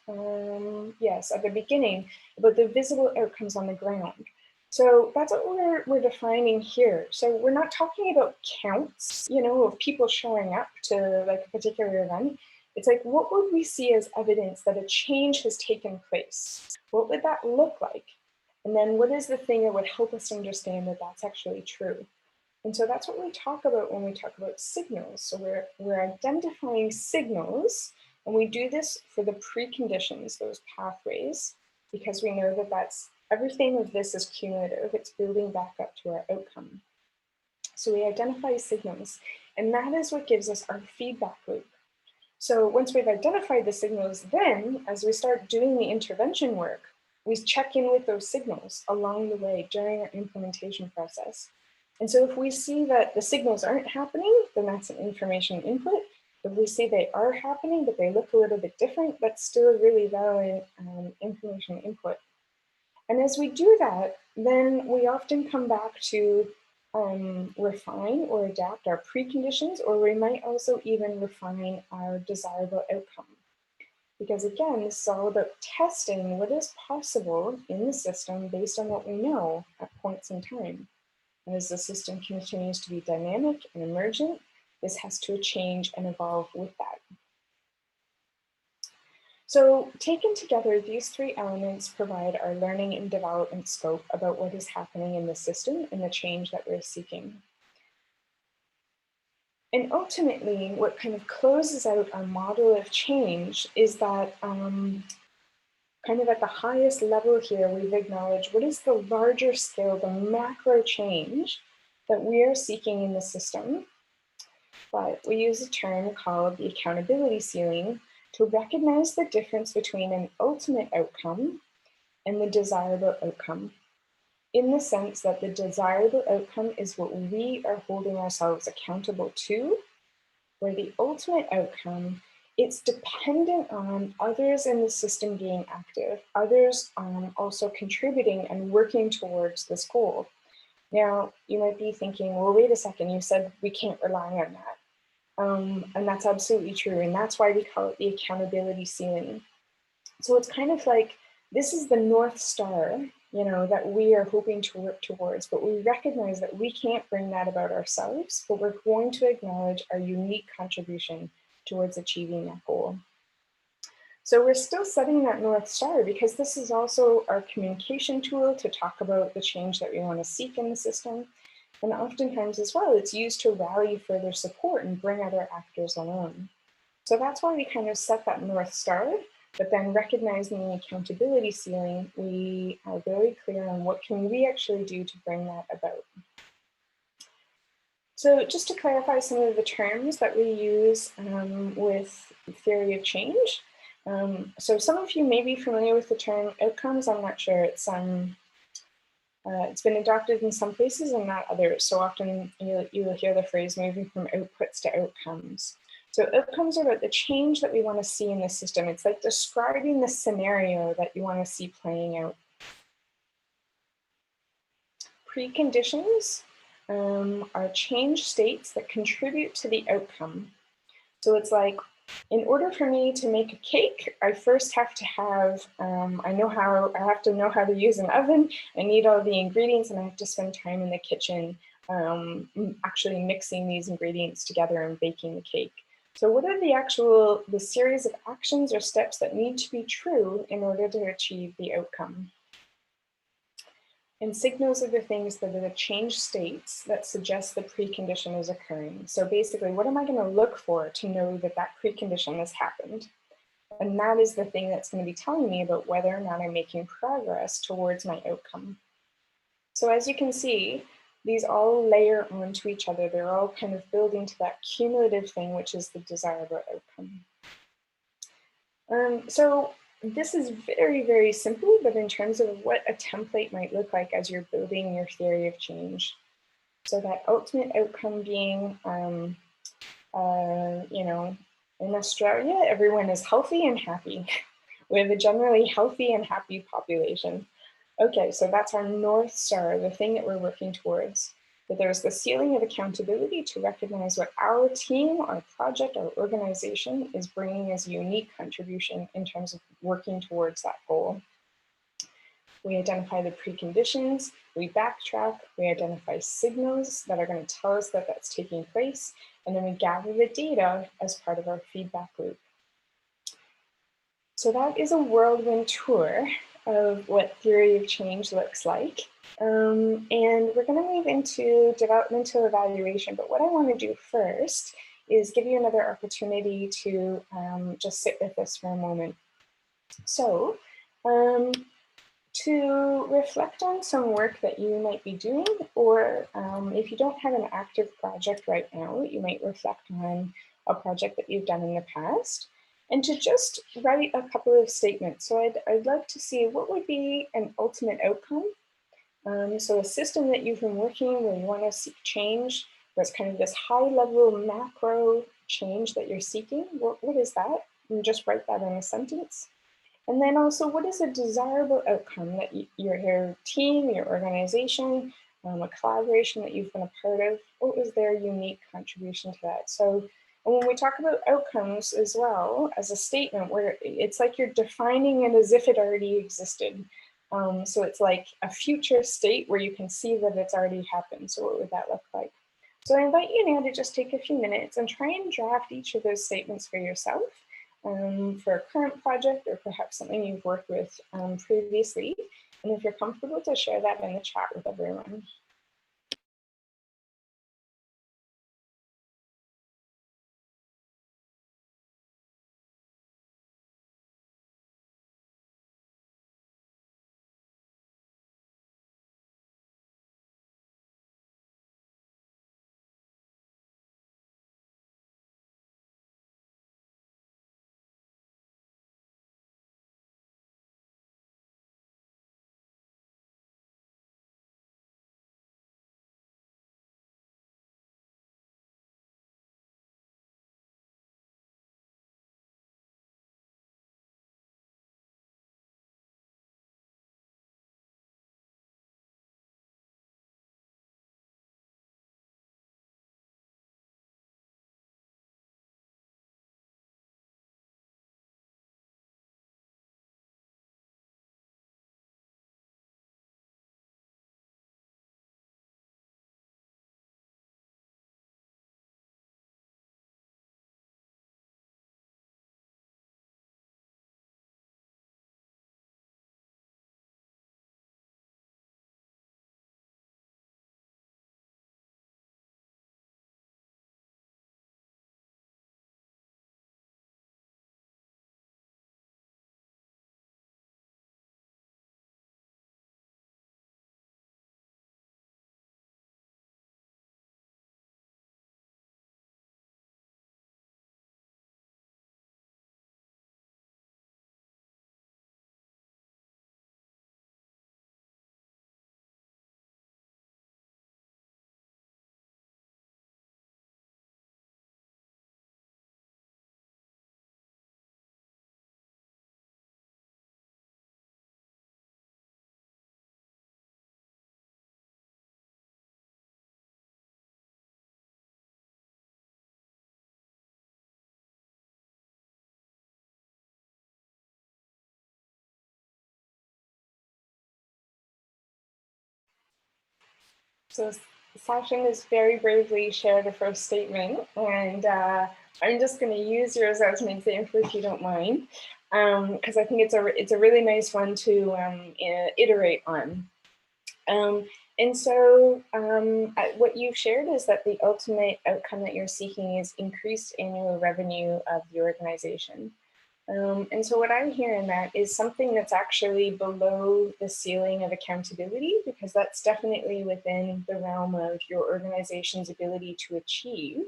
yes, at the beginning, about the visible outcomes on the ground. So that's what we're defining here. So we're not talking about counts, of people showing up to like a particular event. It's like, what would we see as evidence that a change has taken place? What would that look like? And then what is the thing that would help us understand that that's actually true? And so that's what we talk about when we talk about signals. So we're identifying signals, and we do this for the preconditions, those pathways, because we know that that's everything of this is cumulative. It's building back up to our outcome. So we identify signals, and that is what gives us our feedback loop. So once we've identified the signals, then as we start doing the intervention work, we check in with those signals along the way during our implementation process. And so if we see that the signals aren't happening, then that's an information input. If we see they are happening, but they look a little bit different, that's still a really valid information input. And as we do that, then we often come back to refine or adapt our preconditions, or we might also even refine our desirable outcome. Because again, this is all about testing what is possible in the system based on what we know at points in time. And as the system continues to be dynamic and emergent, this has to change and evolve with that. So taken together, these three elements provide our learning and development scope about what is happening in the system and the change that we're seeking. And ultimately, what kind of closes out our model of change is that kind of at the highest level here, we've acknowledged what is the larger scale, the macro change that we are seeking in the system. But we use a term called the accountability ceiling to recognize the difference between an ultimate outcome and the desirable outcome, in the sense that the desirable outcome is what we are holding ourselves accountable to, where the ultimate outcome, it's dependent on others in the system being active, others also contributing and working towards this goal. Now, you might be thinking, well, wait a second, you said we can't rely on that. And that's absolutely true. And that's why we call it the accountability ceiling. So it's kind of like, this is the North Star, that we are hoping to work towards, but we recognize that we can't bring that about ourselves, but we're going to acknowledge our unique contribution towards achieving that goal. So we're still setting that North Star because this is also our communication tool to talk about the change that we want to seek in the system. And oftentimes as well, it's used to rally further support and bring other actors along. So that's why we kind of set that North Star, but then recognizing the accountability ceiling, we are very clear on what can we actually do to bring that about. So just to clarify some of the terms that we use with theory of change. So some of you may be familiar with the term outcomes. I'm not sure. It's been adopted in some places and not others. So often you will hear the phrase moving from outputs to outcomes. So outcomes are about the change that we want to see in the system. It's like describing the scenario that you want to see playing out. Preconditions are change states that contribute to the outcome. So it's like, in order for me to make a cake, I first have to have, I have to know how to use an oven. I need all the ingredients and I have to spend time in the kitchen actually mixing these ingredients together and baking the cake. So what are the series of actions or steps that need to be true in order to achieve the outcome? And signals are the things that are the change states that suggest the precondition is occurring. So basically, what am I going to look for to know that that precondition has happened? And that is the thing that's going to be telling me about whether or not I'm making progress towards my outcome. So as you can see, these all layer onto each other. They're all kind of building to that cumulative thing, which is the desirable outcome. So this is very, very simple, but in terms of what a template might look like as you're building your theory of change. So that ultimate outcome being, in Australia, everyone is healthy and happy. We have a generally healthy and happy population. Okay, so that's our North Star, the thing that we're working towards. But there's the ceiling of accountability to recognize what our team, our project, our organization is bringing as a unique contribution in terms of working towards that goal. We identify the preconditions, we backtrack, we identify signals that are going to tell us that that's taking place, and then we gather the data as part of our feedback loop. So that is a whirlwind tour of what theory of change looks like. And we're going to move into developmental evaluation. But what I want to do first is give you another opportunity to just sit with this for a moment. So to reflect on some work that you might be doing, or if you don't have an active project right now, you might reflect on a project that you've done in the past. And to just write a couple of statements. So I'd like to see what would be an ultimate outcome. So a system that you've been working where you want to seek change, where it's kind of this high level macro change that you're seeking. What is that? And just write that in a sentence. And then also, what is a desirable outcome that your team, your organization, a collaboration that you've been a part of, what was their unique contribution to that? So and when we talk about outcomes as well as a statement, where it's like you're defining it as if it already existed. So it's like a future state where you can see that it's already happened. So what would that look like? So I invite you now to just take a few minutes and try and draft each of those statements for yourself. for a current project or perhaps something you've worked with previously. And if you're comfortable to share that in the chat with everyone. So Sachin has very bravely shared a first statement, and I'm just going to use yours as an example if you don't mind, because I think it's a really nice one to iterate on. And so what you've shared is that the ultimate outcome that you're seeking is increased annual revenue of the organization. And so what I hear in that is something that's actually below the ceiling of accountability, because that's definitely within the realm of your organization's ability to achieve.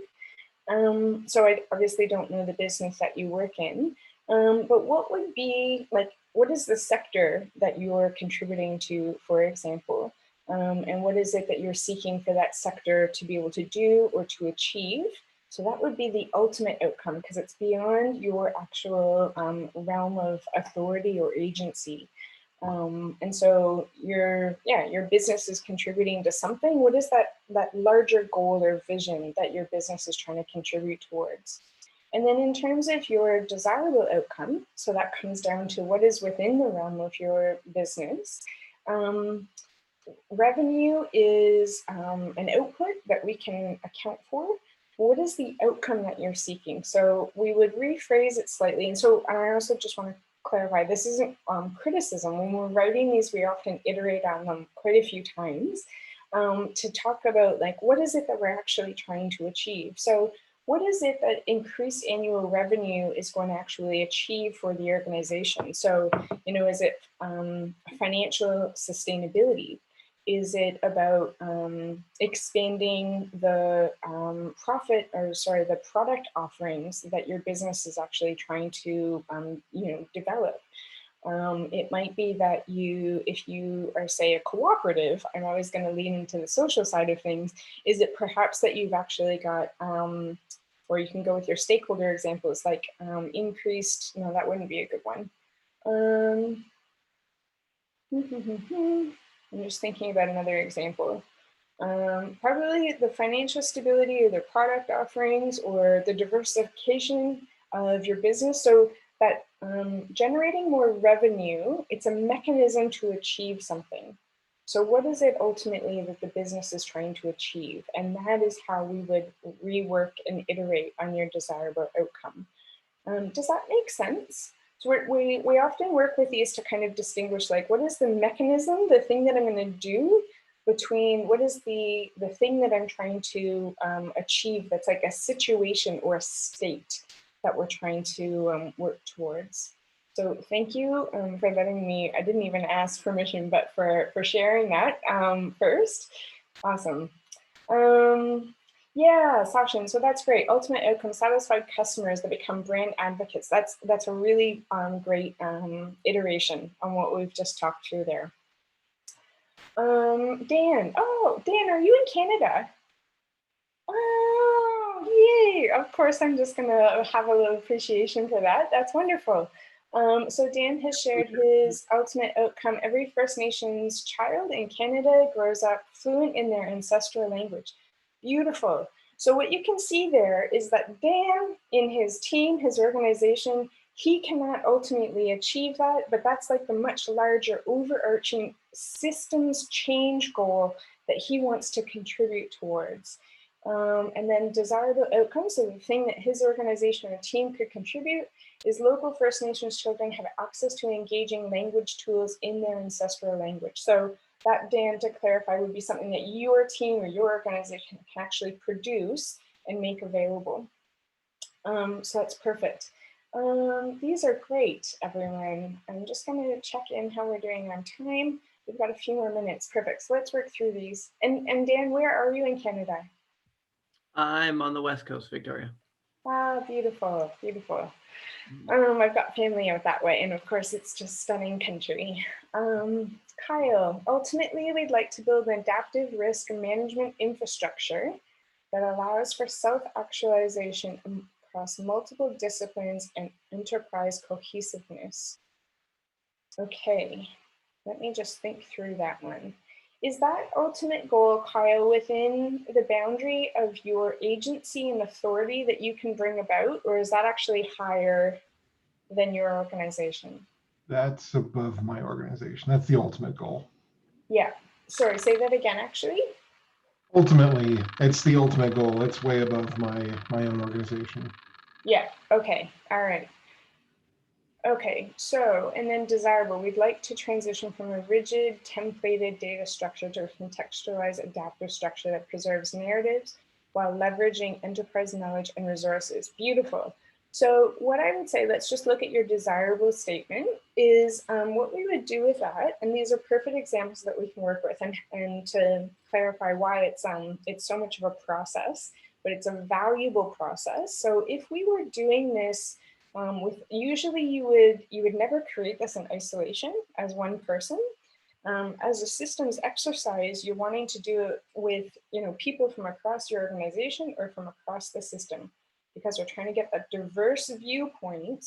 So I obviously don't know the business that you work in, but what would be like, what is the sector that you're contributing to, for example? And what is it that you're seeking for that sector to be able to do or to achieve? So that would be the ultimate outcome, because it's beyond your actual realm of authority or agency. And so your business is contributing to something. What is that larger goal or vision that your business is trying to contribute towards? And then in terms of your desirable outcome, so that comes down to what is within the realm of your business. Revenue is an output that we can account for. What is the outcome that you're seeking? So we would rephrase it slightly. And so I also just want to clarify, this isn't criticism. When we're writing these, we often iterate on them quite a few times to talk about like, what is it that we're actually trying to achieve? So what is it that increased annual revenue is going to actually achieve for the organization? So, you know, is it financial sustainability? Is it about expanding the the product offerings that your business is actually trying to, develop? It might be that if you are, say, a cooperative, I'm always going to lean into the social side of things. Is it perhaps that you've actually got, or you can go with your stakeholder examples, like increased, no, that wouldn't be a good one. I'm just thinking about another example. Probably the financial stability or the product offerings or the diversification of your business. So that generating more revenue, it's a mechanism to achieve something. So what is it ultimately that the business is trying to achieve? And that is how we would rework and iterate on your desirable outcome. Does that make sense? So we often work with these to kind of distinguish, like, what is the mechanism, the thing that I'm going to do, between what is the thing that I'm trying to achieve that's like a situation or a state that we're trying to work towards. So thank you for letting me, I didn't even ask permission, but for sharing that first. Awesome. Yeah, Sachin, so that's great. Ultimate outcome, satisfied customers that become brand advocates. That's a really great iteration on what we've just talked through there. Dan, oh, Dan, are you in Canada? Oh, yay. Of course, I'm just gonna have a little appreciation for that. That's wonderful. So Dan has shared his ultimate outcome. Every First Nations child in Canada grows up fluent in their ancestral language. Beautiful. So what you can see there is that Dan, in his team, his organization, he cannot ultimately achieve that, but that's like the much larger overarching systems change goal that he wants to contribute towards. And then desirable outcomes, so the thing that his organization or team could contribute is local First Nations children have access to engaging language tools in their ancestral language. So that, Dan, to clarify, would be something that your team or your organization can actually produce and make available. So that's perfect. These are great, everyone. I'm just going to check in how we're doing on time. We've got a few more minutes. Perfect. So let's work through these. And Dan, where are you in Canada? I'm on the West Coast, Victoria. Ah, beautiful, beautiful. I've got family out that way, and of course it's just stunning country. Kyle, ultimately we'd like to build an adaptive risk management infrastructure that allows for self-actualization across multiple disciplines and enterprise cohesiveness. Okay, let me just think through that one. Is that ultimate goal, Kyle, within the boundary of your agency and authority that you can bring about, or is that actually higher than your organization? That's above my organization. That's the ultimate goal. Yeah, sorry, say that again, actually. Ultimately, it's the ultimate goal. It's way above my own organization. Yeah, okay, all right. Okay, so, and then desirable, we'd like to transition from a rigid templated data structure to a contextualized adaptive structure that preserves narratives while leveraging enterprise knowledge and resources. Beautiful. So what I would say, let's just look at your desirable statement, is what we would do with that, and these are perfect examples that we can work with, and to clarify why it's so much of a process, but it's a valuable process. So if we were doing this usually you would never create this in isolation as one person. As a systems exercise, you're wanting to do it with people from across your organization or from across the system, because we're trying to get a diverse viewpoint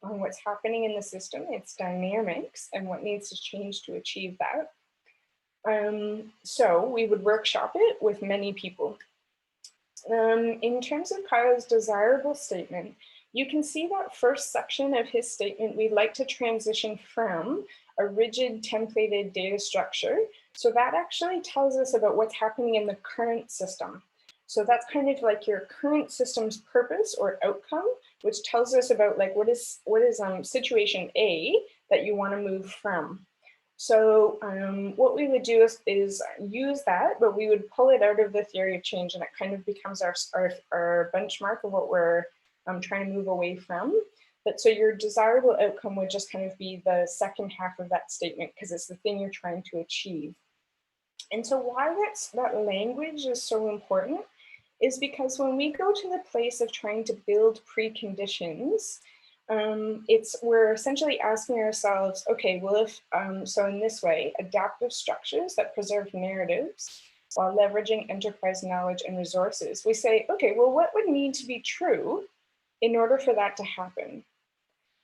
on what's happening in the system, its dynamics, and what needs to change to achieve that. So we would workshop it with many people. In terms of Kyle's desirable statement, you can see that first section of his statement, we'd like to transition from a rigid templated data structure. So that actually tells us about what's happening in the current system. So that's kind of like your current system's purpose or outcome, which tells us about like what is situation A that you want to move from. So what we would do is use that, but we would pull it out of the theory of change, and it kind of becomes our benchmark of what we're trying to move away from. But so your desirable outcome would just kind of be the second half of that statement, because it's the thing you're trying to achieve. And so why that language is so important is because when we go to the place of trying to build preconditions, we're essentially asking ourselves, okay, well, if so in this way, adaptive structures that preserve narratives while leveraging enterprise knowledge and resources, we say, okay, well, what would need to be true in order for that to happen?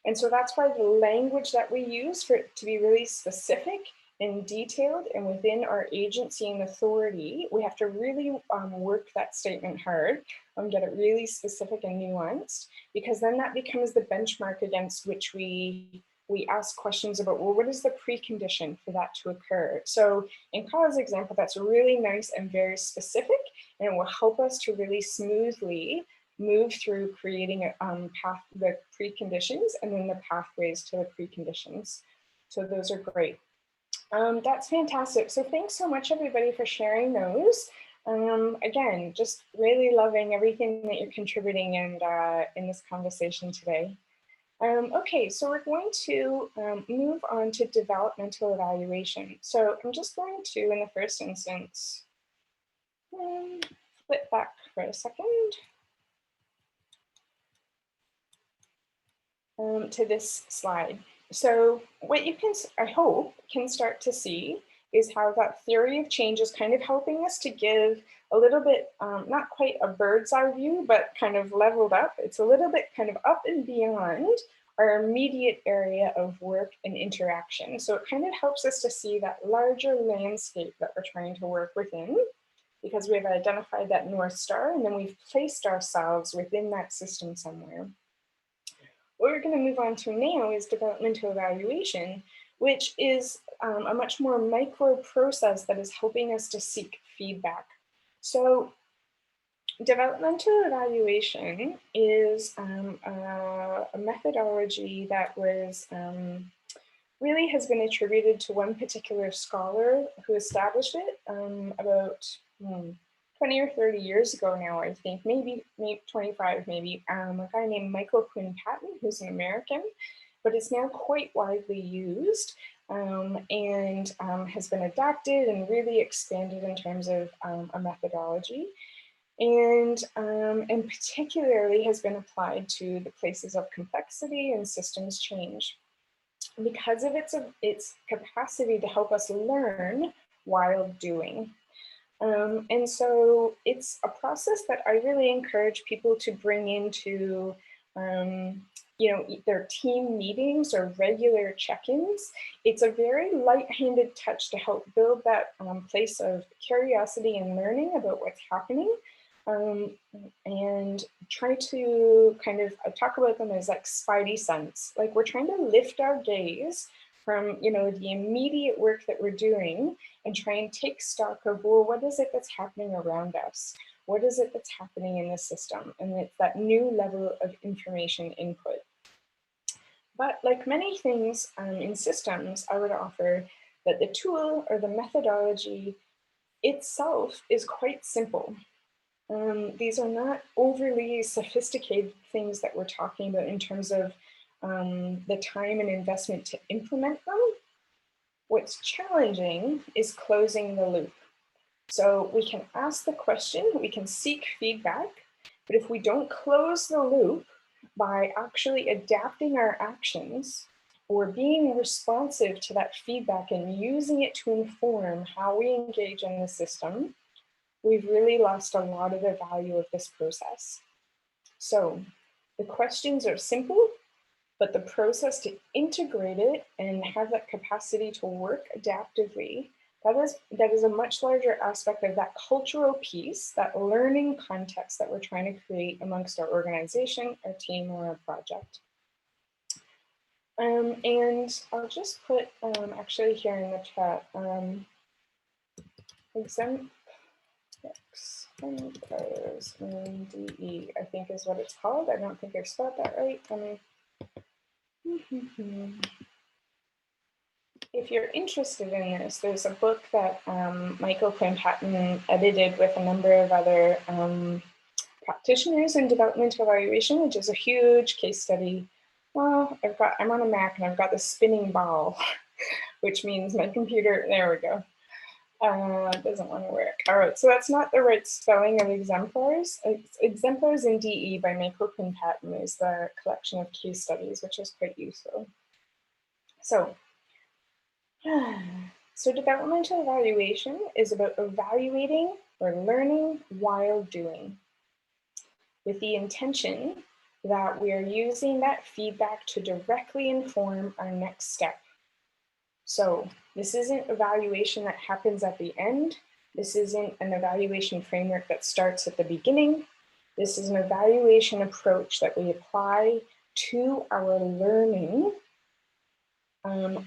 And so that's why the language that we use for it to be really specific and detailed and within our agency and authority, we have to really work that statement hard, get it really specific and nuanced, because then that becomes the benchmark against which we ask questions about, well, what is the precondition for that to occur? So in Kyle's example, that's really nice and very specific, and it will help us to really smoothly move through creating the preconditions and then the pathways to the preconditions. So those are great. That's fantastic. So thanks so much, everybody, for sharing those. Again, just really loving everything that you're contributing and in this conversation today. Okay, so we're going to move on to developmental evaluation. So I'm just going to, in the first instance, flip back for a second to this slide. So what you can, I hope, can start to see is how that theory of change is kind of helping us to give a little bit, not quite a bird's eye view, but kind of leveled up. It's a little bit kind of up and beyond our immediate area of work and interaction. So it kind of helps us to see that larger landscape that we're trying to work within, because we've identified that North Star and then we've placed ourselves within that system somewhere. What we're going to move on to now is developmental evaluation, which is a much more micro process that is helping us to seek feedback. So developmental evaluation is a methodology that was really has been attributed to one particular scholar who established it about 20 or 30 years ago now, I think, maybe 25, maybe, a guy named Michael Quinn Patton, who's an American, but it's now quite widely used and has been adapted and really expanded in terms of a methodology. And particularly has been applied to the places of complexity and systems change because of its capacity to help us learn while doing. And so it's a process that I really encourage people to bring into, their team meetings or regular check-ins. It's a very light-handed touch to help build that place of curiosity and learning about what's happening. And try to kind of talk about them as like spidey sense. Like we're trying to lift our gaze from, the immediate work that we're doing and try and take stock of, well, what is it that's happening around us? What is it that's happening in the system? And it's that new level of information input. But like many things in systems, I would offer that the tool or the methodology itself is quite simple. These are not overly sophisticated things that we're talking about in terms of the time and investment to implement them. What's challenging is closing the loop. So we can ask the question, we can seek feedback, but if we don't close the loop by actually adapting our actions or being responsive to that feedback and using it to inform how we engage in the system, we've really lost a lot of the value of this process. So the questions are simple, but the process to integrate it and have that capacity to work adaptively, that is a much larger aspect of that cultural piece, that learning context that we're trying to create amongst our organization, our team, or our project. And I'll just put actually here in the chat, exemplars in DE, I think is what it's called. I don't think I spelled that right. If you're interested in this, there's a book that Michael Quinn Patton edited with a number of other practitioners in developmental evaluation, which is a huge case study. Well, I'm on a Mac and I've got the spinning ball, which means my computer, there we go. It doesn't want to work. All right, so that's not the right spelling of exemplars. Exemplars in DE by Michael Quinn Patton is the collection of case studies, which is quite useful. So developmental evaluation is about evaluating or learning while doing, with the intention that we are using that feedback to directly inform our next step. So this isn't evaluation that happens at the end. This isn't an evaluation framework that starts at the beginning. This is an evaluation approach that we apply to our learning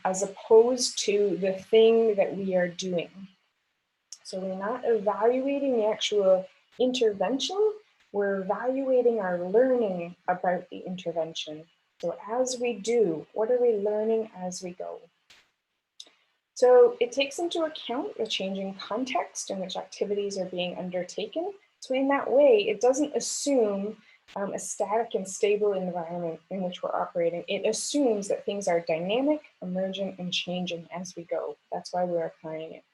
as opposed to the thing that we are doing. So we're not evaluating the actual intervention, We're evaluating our learning about the intervention. So as we do, what are we learning as we go? So it takes into account the changing context in which activities are being undertaken. So in that way, it doesn't assume a static and stable environment in which we're operating. It assumes that things are dynamic, emergent, and changing as we go. That's why we're applying it.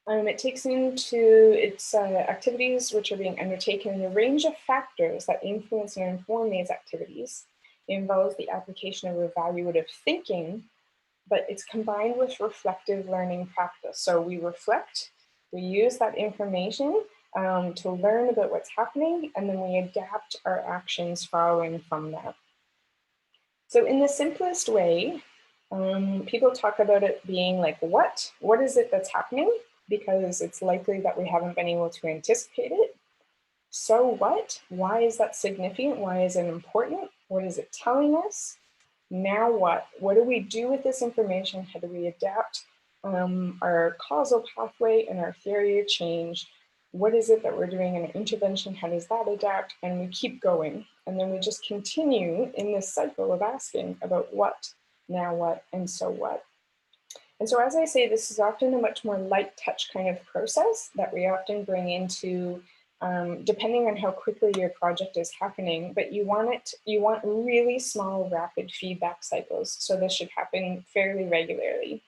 It takes into its activities which are being undertaken in a range of factors that influence and inform these activities. It involves the application of evaluative thinking, but it's combined with reflective learning practice. So we reflect, we use that information to learn about what's happening, and then we adapt our actions following from that. So in the simplest way, people talk about it being like, what is it that's happening? Because it's likely that we haven't been able to anticipate it. So what? Why is that significant? Why is it important? What is it telling us? Now what? What do we do with this information? How do we adapt our causal pathway and our theory of change? What is it that we're doing in an intervention? How does that adapt? And we keep going. And then we just continue in this cycle of asking about what, now what, and so what. And so as I say, this is often a much more light touch kind of process that we often bring into, depending on how quickly your project is happening, but you want really small, rapid feedback cycles. So this should happen fairly regularly.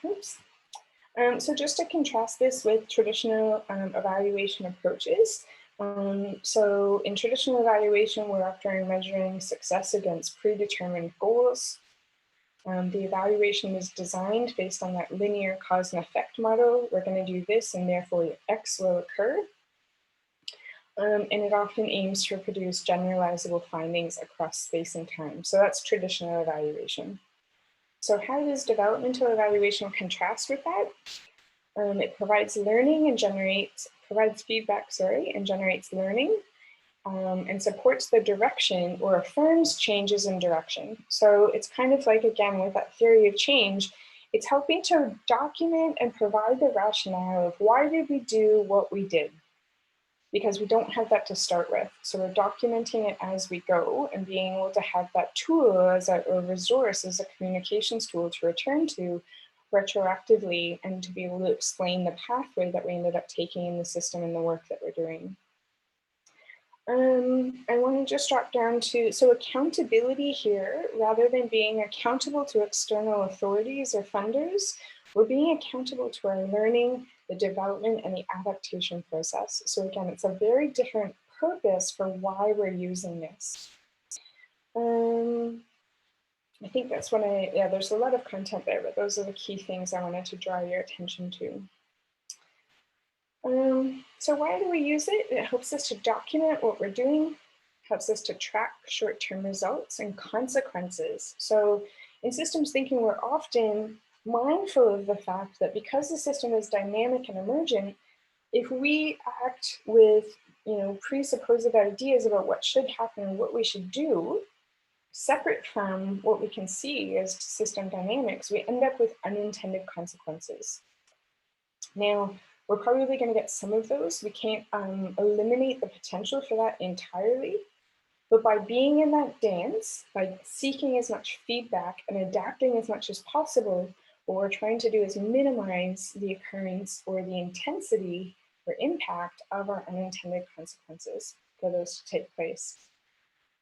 Oops. So just to contrast this with traditional evaluation approaches, so in traditional evaluation, we're often measuring success against predetermined goals. The evaluation is designed based on that linear cause and effect model. We're going to do this and therefore X will occur. And it often aims to produce generalizable findings across space and time. So that's traditional evaluation. So how does developmental evaluation contrast with that? It provides learning and provides feedback, and generates learning, and supports the direction or affirms changes in direction. So it's kind of like, again, with that theory of change, it's helping to document and provide the rationale of why did we do what we did? Because we don't have that to start with. So we're documenting it as we go and being able to have that tool as a resource, as a communications tool to return to retroactively and to be able to explain the pathway that we ended up taking in the system and the work that we're doing. I want to just drop down to, so accountability here, rather than being accountable to external authorities or funders, we're being accountable to our learning, the development, and the adaptation process. So again, it's a very different purpose for why we're using this. I think that's what there's a lot of content there, but those are the key things I wanted to draw your attention to. So why do we use it? It helps us to document what we're doing, helps us to track short-term results and consequences. So in systems thinking, we're often mindful of the fact that because the system is dynamic and emergent, if we act with presupposed ideas about what should happen and what we should do, separate from what we can see as system dynamics, we end up with unintended consequences. Now, we're probably going to get some of those. We can't eliminate the potential for that entirely, but by being in that dance, by seeking as much feedback and adapting as much as possible, what we're trying to do is minimize the occurrence or the intensity or impact of our unintended consequences for those to take place.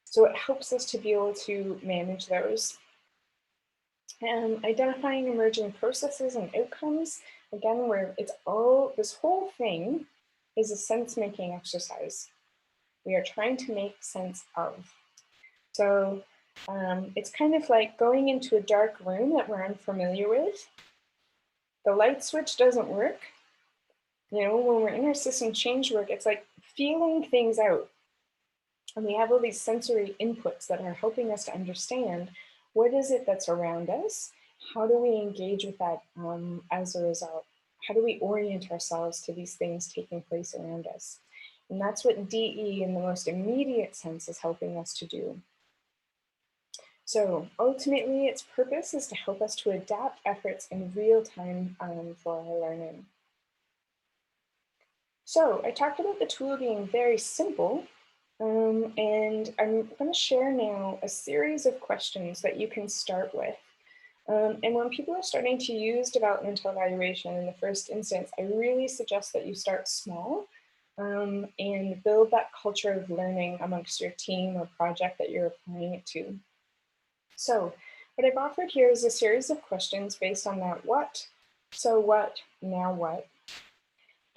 So it helps us to be able to manage those. Identifying emerging processes and outcomes, again, where it's all, this whole thing is a sense-making exercise. We are trying to make sense of. So it's kind of like going into a dark room that we're unfamiliar with. The light switch doesn't work. When we're in our system change work, it's like feeling things out. And we have all these sensory inputs that are helping us to understand what is it that's around us? How do we engage with that as a result? How do we orient ourselves to these things taking place around us? And that's what DE in the most immediate sense is helping us to do. So ultimately, its purpose is to help us to adapt efforts in real time for our learning. So I talked about the tool being very simple, and I'm going to share now a series of questions that you can start with. And when people are starting to use developmental evaluation in the first instance, I really suggest that you start small and build that culture of learning amongst your team or project that you're applying it to. So what I've offered here is a series of questions based on that what, so what, now what.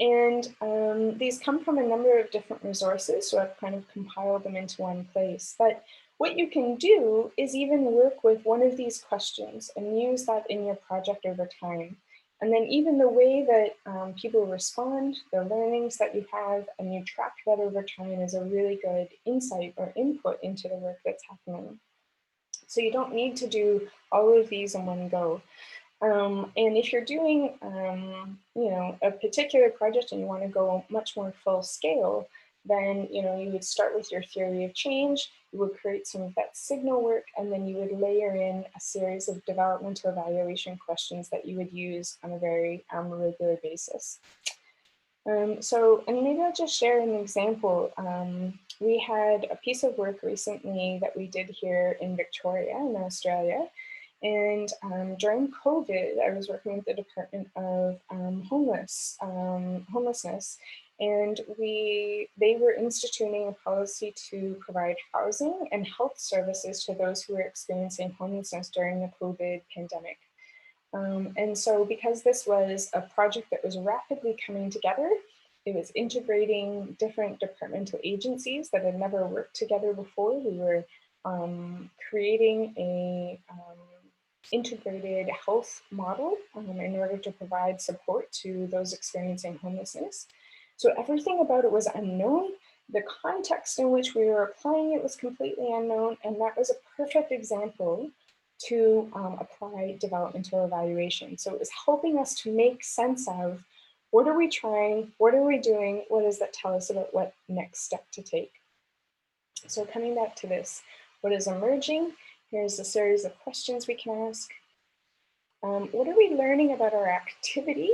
And these come from a number of different resources, so I've kind of compiled them into one place. But what you can do is even work with one of these questions and use that in your project over time. And then even the way that people respond, the learnings that you have, and you track that over time is a really good insight or input into the work that's happening. So you don't need to do all of these in one go. And if you're doing, a particular project and you want to go much more full scale, then, you would start with your theory of change, you would create some of that signal work, and then you would layer in a series of developmental evaluation questions that you would use on a very regular basis. And maybe I'll just share an example. We had a piece of work recently that we did here in Victoria, in Australia. And during COVID, I was working with the Department of Homelessness, and they were instituting a policy to provide housing and health services to those who were experiencing homelessness during the COVID pandemic. And so because this was a project that was rapidly coming together, it was integrating different departmental agencies that had never worked together before. We were creating a integrated health model in order to provide support to those experiencing homelessness. So everything about it was unknown. The context in which we were applying it was completely unknown, and that was a perfect example to apply developmental evaluation. So it was helping us to make sense of what are we trying, what are we doing, what does that tell us about what next step to take? So coming back to this, what is emerging? Here's a series of questions we can ask. What are we learning about our activity?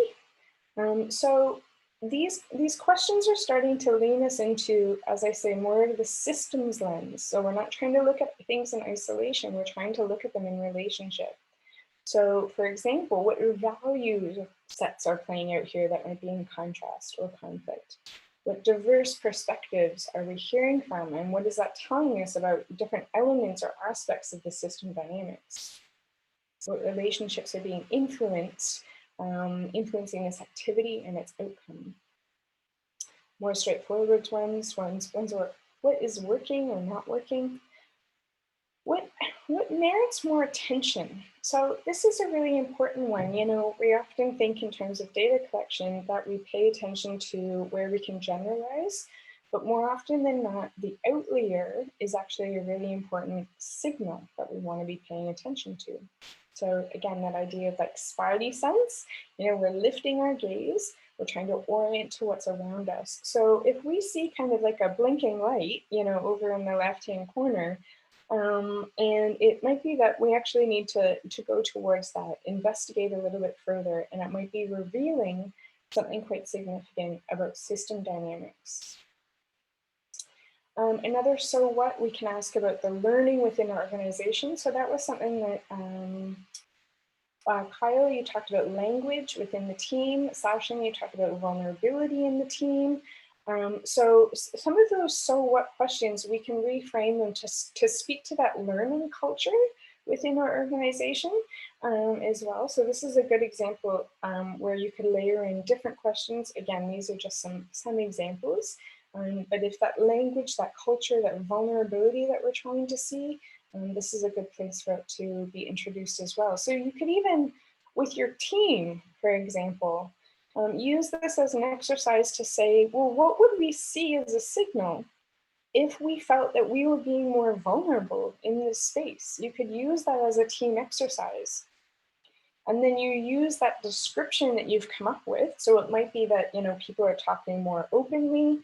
So these questions are starting to lean us into, as I say, more of the systems lens. So we're not trying to look at things in isolation, we're trying to look at them in relationship. So for example, what value sets are playing out here that might be in contrast or conflict? What diverse perspectives are we hearing from, and what is that telling us about different elements or aspects of the system dynamics? What relationships are being influenced, influencing this activity and its outcome? More straightforward ones are what is working or not working? What merits more attention? So this is a really important one. We often think in terms of data collection that we pay attention to where we can generalize, but more often than not, the outlier is actually a really important signal that we want to be paying attention to. So again, that idea of like spidey sense, we're lifting our gaze, we're trying to orient to what's around us. So if we see kind of like a blinking light, over in the left-hand corner, and it might be that we actually need to go towards that, investigate a little bit further, and it might be revealing something quite significant about system dynamics. Another so what, we can ask about the learning within our organization. So that was something that Kyle, you talked about language within the team. Sasha, you talked about vulnerability in the team. So some of those so what questions, we can reframe them to speak to that learning culture within our organization as well. So this is a good example where you could layer in different questions. Again, these are just some examples. But if that language, that culture, that vulnerability that we're trying to see, this is a good place for it to be introduced as well. So you could even, with your team, for example, use this as an exercise to say, well, what would we see as a signal if we felt that we were being more vulnerable in this space? You could use that as a team exercise. And then you use that description that you've come up with. So it might be that, people are talking more openly.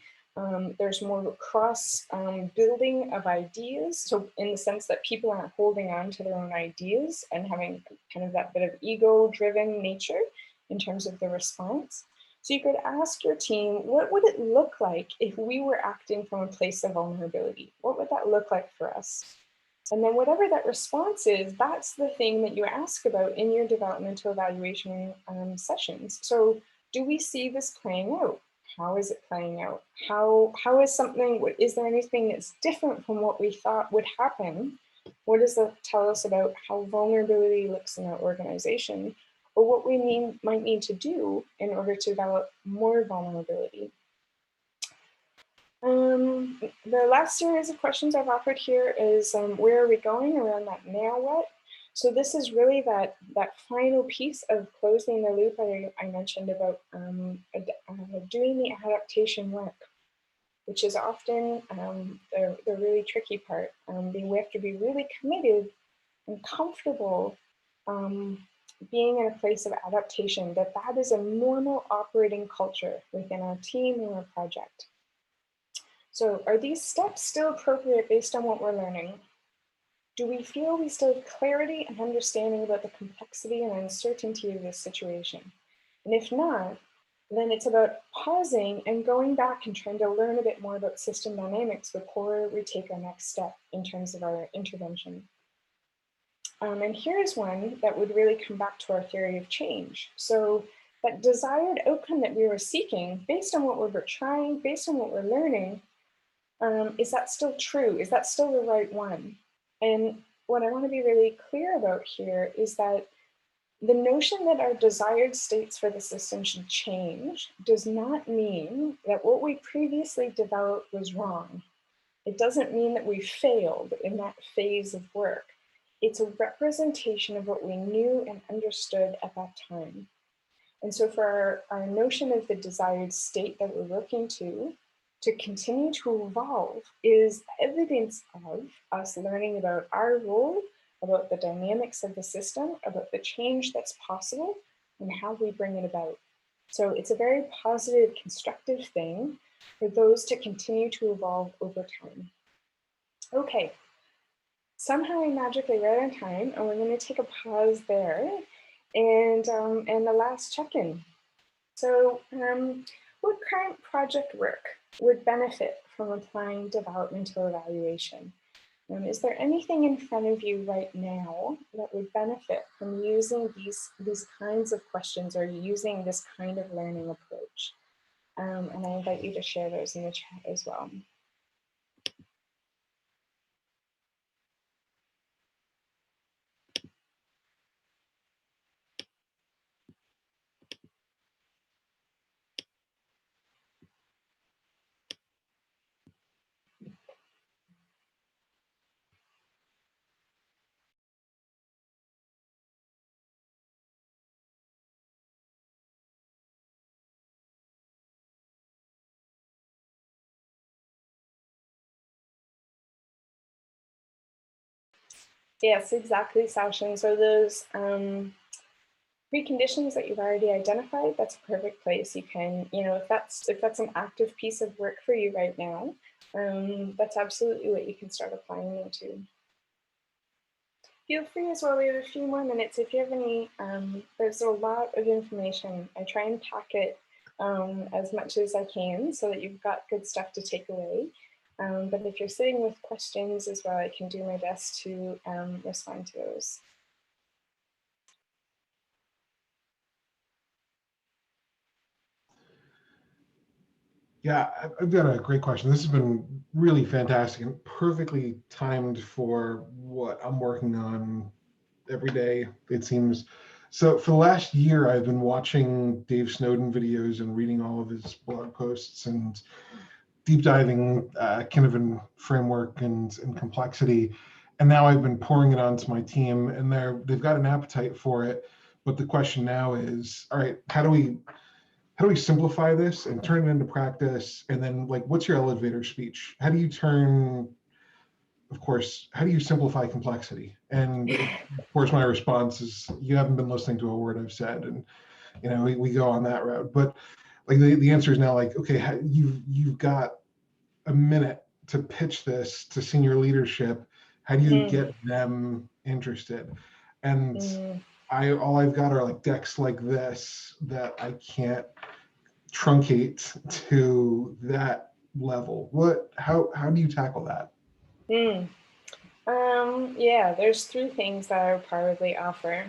There's more cross building of ideas. So in the sense that people aren't holding on to their own ideas and having kind of that bit of ego driven nature in terms of the response. So you could ask your team, what would it look like if we were acting from a place of vulnerability? What would that look like for us? And then whatever that response is, that's the thing that you ask about in your developmental evaluation sessions. So do we see this playing out? How is it playing out? How is something, is there anything that's different from what we thought would happen? What does that tell us about how vulnerability looks in our organization, or what we might need to do in order to develop more vulnerability? The last series of questions I've offered here is where are we going around that now what? So this is really that final piece of closing the loop I mentioned about doing the adaptation work, which is often the really tricky part. We have to be really committed and comfortable being in a place of adaptation, that is a normal operating culture within our team and our project. So are these steps still appropriate based on what we're learning? Do we feel we still have clarity and understanding about the complexity and uncertainty of this situation? And if not, then it's about pausing and going back and trying to learn a bit more about system dynamics before we take our next step in terms of our intervention. And here's one that would really come back to our theory of change. So that desired outcome that we were seeking, based on what we were trying, based on what we're learning, is that still true? Is that still the right one? And what I want to be really clear about here is that the notion that our desired states for the system should change does not mean that what we previously developed was wrong. It doesn't mean that we failed in that phase of work. It's a representation of what we knew and understood at that time. And so for our notion of the desired state that we're looking to continue to evolve is evidence of us learning about our role, about the dynamics of the system, about the change that's possible, and how we bring it about. So it's a very positive, constructive thing for those to continue to evolve over time. Okay, somehow I magically ran out of time, and we're going to take a pause there and the last check-in. So what current project work would benefit from applying developmental evaluation? Is there anything in front of you right now that would benefit from using these kinds of questions or using this kind of learning approach? And I invite you to share those in the chat as well. Yes, exactly, Sasha. So those preconditions that you've already identified, that's a perfect place. You can, if that's an active piece of work for you right now, that's absolutely what you can start applying them to. Feel free as well, we have a few more minutes. If you have any, there's a lot of information. I try and pack it as much as I can so that you've got good stuff to take away. But if you're sitting with questions as well, I can do my best to respond to those. Yeah, I've got a great question. This has been really fantastic and perfectly timed for what I'm working on every day, it seems. So for the last year, I've been watching Dave Snowden videos and reading all of his blog posts and deep diving Kinnavan framework and complexity. And now I've been pouring it onto my team, and they've got an appetite for it. But the question now is, all right, how do we simplify this and turn it into practice? And then, like, what's your elevator speech? How do you simplify complexity? And of course, my response is, you haven't been listening to a word I've said. And, we go on that route. But like the answer is now like, okay, you've got a minute to pitch this to senior leadership. How do you get them interested? And all I've got are like decks like this that I can't truncate to that level? How do you tackle that? Yeah, there's three things that I would probably offer.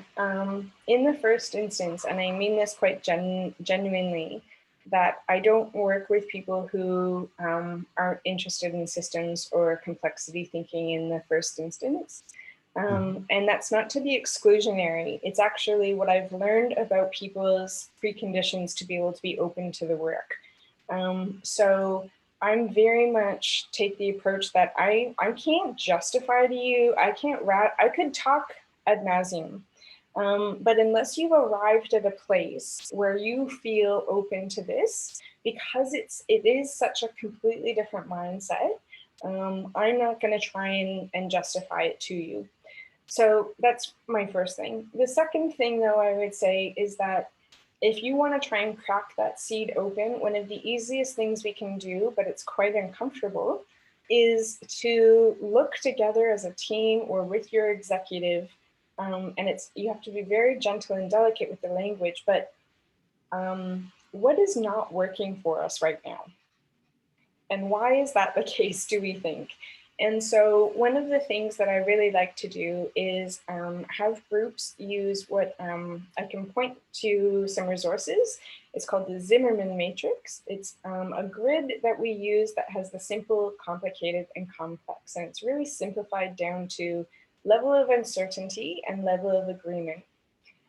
In the first instance, and I mean this quite genuinely, that I don't work with people who aren't interested in systems or complexity thinking in the first instance. And that's not to be exclusionary. It's actually what I've learned about people's preconditions to be able to be open to the work. So I'm very much take the approach that I can't justify to you, I could talk ad nauseum, but unless you've arrived at a place where you feel open to this, because it is such a completely different mindset, I'm not going to try and justify it to you. So that's my first thing. The second thing, though, I would say is that if you want to try and crack that seed open, one of the easiest things we can do, but it's quite uncomfortable, is to look together as a team or with your executive. And you have to be very gentle and delicate with the language, but what is not working for us right now? And why is that the case, do we think? And so one of the things that I really like to do is have groups use what I can point to some resources. It's called the Zimmerman Matrix. It's a grid that we use that has the simple, complicated, and complex. And it's really simplified down to level of uncertainty and level of agreement.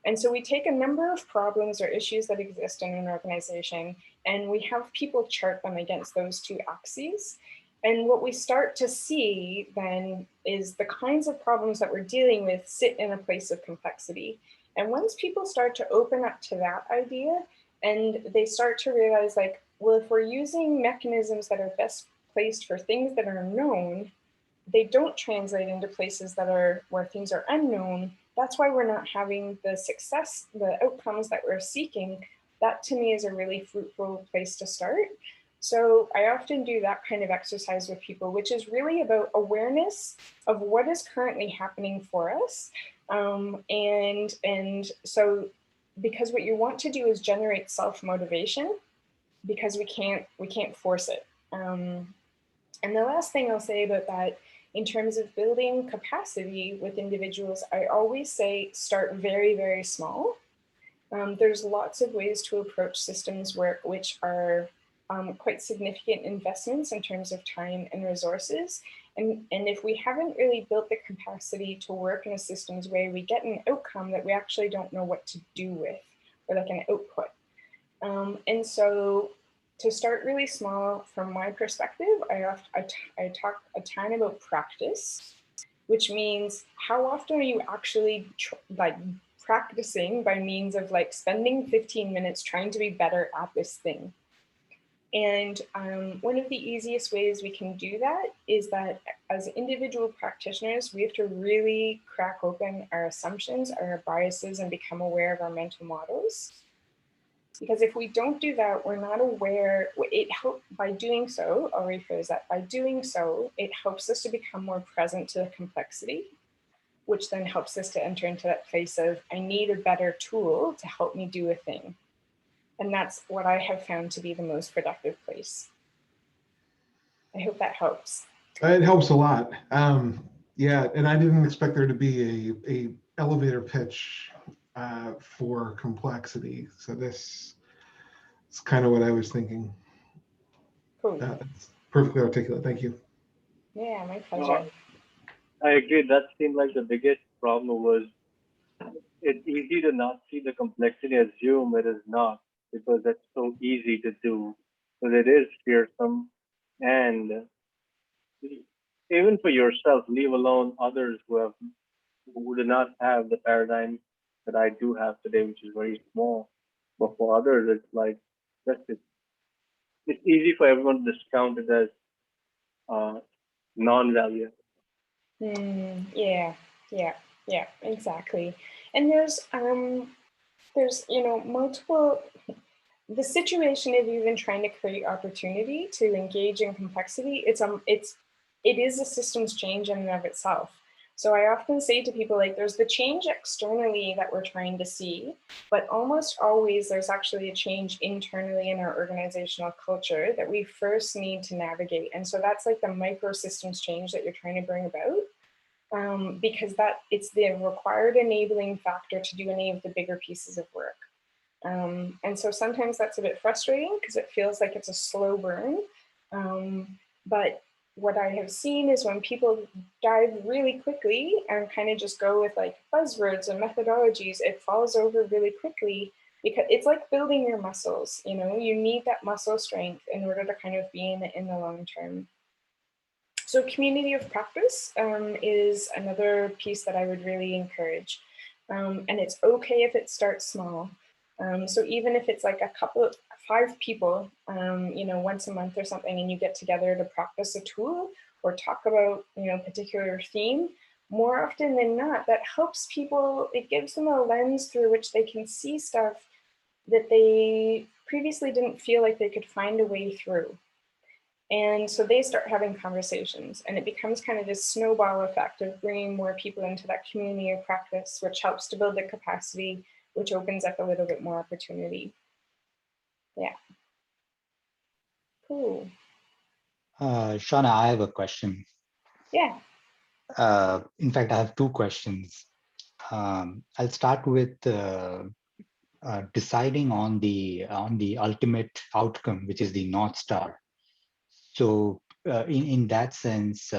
And so we take a number of problems or issues that exist in an organization, and we have people chart them against those two axes. And what we start to see then is the kinds of problems that we're dealing with sit in a place of complexity. And once people start to open up to that idea, and they start to realize, like, well, if we're using mechanisms that are best placed for things that are known, they don't translate into places that are where things are unknown. That's why we're not having the success, the outcomes that we're seeking. That to me is a really fruitful place to start. So I often do that kind of exercise with people, which is really about awareness of what is currently happening for us. And so, because what you want to do is generate self-motivation, because we can't force it. And the last thing I'll say about that, in terms of building capacity with individuals, I always say start very, very small. There's lots of ways to approach systems work which are quite significant investments in terms of time and resources. And if we haven't really built the capacity to work in a systems way, we get an outcome that we actually don't know what to do with, or like an output. And so to start really small, from my perspective, I talk a ton about practice, which means how often are you actually practicing by means of like spending 15 minutes trying to be better at this thing. And one of the easiest ways we can do that is that as individual practitioners, we have to really crack open our assumptions, our biases, and become aware of our mental models. Because if we don't do that, we're not aware. By doing so, I'll rephrase that, by doing so, it helps us to become more present to the complexity, which then helps us to enter into that place of, I need a better tool to help me do a thing. And that's what I have found to be the most productive place. I hope that helps. It helps a lot. Yeah, and I didn't expect there to be a elevator pitch for complexity. So this is kind of what I was thinking. Cool. That's perfectly articulate. Thank you. Yeah, my pleasure. I agree. That seemed like the biggest problem was it's easy to not see the complexity, assume it is not, because that's so easy to do. But it is fearsome, and even for yourself, leave alone others who do not have the paradigm that I do have today, which is very small. But for others, it's like it's easy for everyone to discount it as non-value. Yeah, exactly. And there's multiple, the situation of even trying to create opportunity to engage in complexity, it is a systems change in and of itself. So I often say to people, like, there's the change externally that we're trying to see, but almost always there's actually a change internally in our organizational culture that we first need to navigate. And so that's like the microsystems change that you're trying to bring about, because it's the required enabling factor to do any of the bigger pieces of work. And so sometimes that's a bit frustrating because it feels like it's a slow burn. But what I have seen is when people dive really quickly and kind of just go with like buzzwords and methodologies, it falls over really quickly because it's like building your muscles. You know, you need that muscle strength in order to kind of be in the long term. So community of practice is another piece that I would really encourage. And it's okay if it starts small. So even if it's like 5 people, you know, once a month or something, and you get together to practice a tool or talk about, you know, a particular theme, more often than not, that helps people, it gives them a lens through which they can see stuff that they previously didn't feel like they could find a way through. And so they start having conversations, and it becomes kind of this snowball effect of bringing more people into that community of practice, which helps to build the capacity, which opens up a little bit more opportunity. Yeah. Cool. Seanna, I have a question. Yeah. In fact, I have 2 questions. I'll start with deciding on the ultimate outcome, which is the North Star. So in that sense,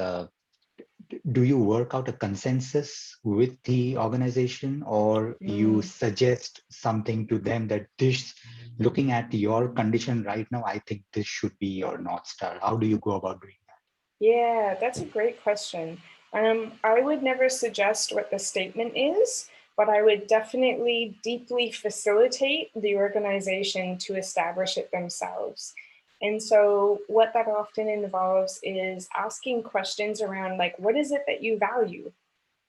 do you work out a consensus with the organization, or you suggest something to them that this, looking at your condition right now, I think this should be your North Star? How do you go about doing that? Yeah, that's a great question. I would never suggest what the statement is, but I would definitely deeply facilitate the organization to establish it themselves. And so what that often involves is asking questions around, like, what is it that you value?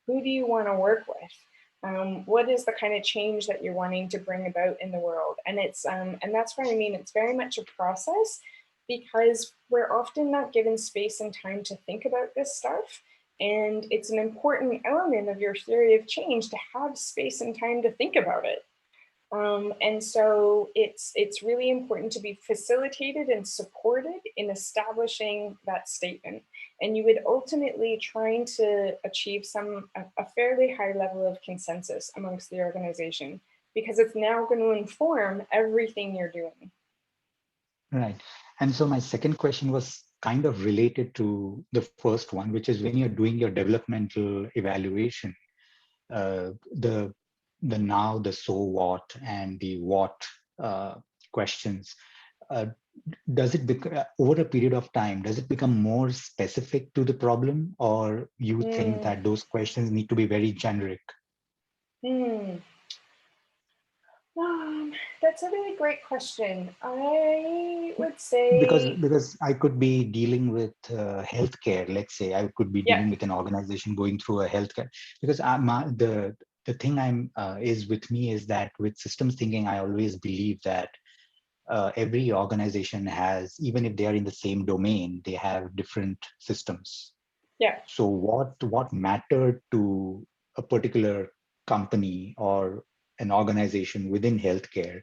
Who do you want to work with? What is the kind of change that you're wanting to bring about in the world? And it's and that's what I mean. It's very much a process, because we're often not given space and time to think about this stuff. And it's an important element of your theory of change to have space and time to think about it. And so it's really important to be facilitated and supported in establishing that statement. And you would ultimately trying to achieve a fairly high level of consensus amongst the organization, because it's now going to inform everything you're doing. Right. And so my second question was kind of related to the first one, which is when you're doing your developmental evaluation, the now, the so what, and the what questions, does it over a period of time, does it become more specific to the problem, or you think that those questions need to be very generic? That's a really great question. I would say because I could be dealing with healthcare. Let's say I could be dealing with an organization going through a healthcare, because the thing is with me is that with systems thinking, I always believe that every organization has, even if they are in the same domain, they have different systems. Yeah. So what mattered to a particular company or an organization within healthcare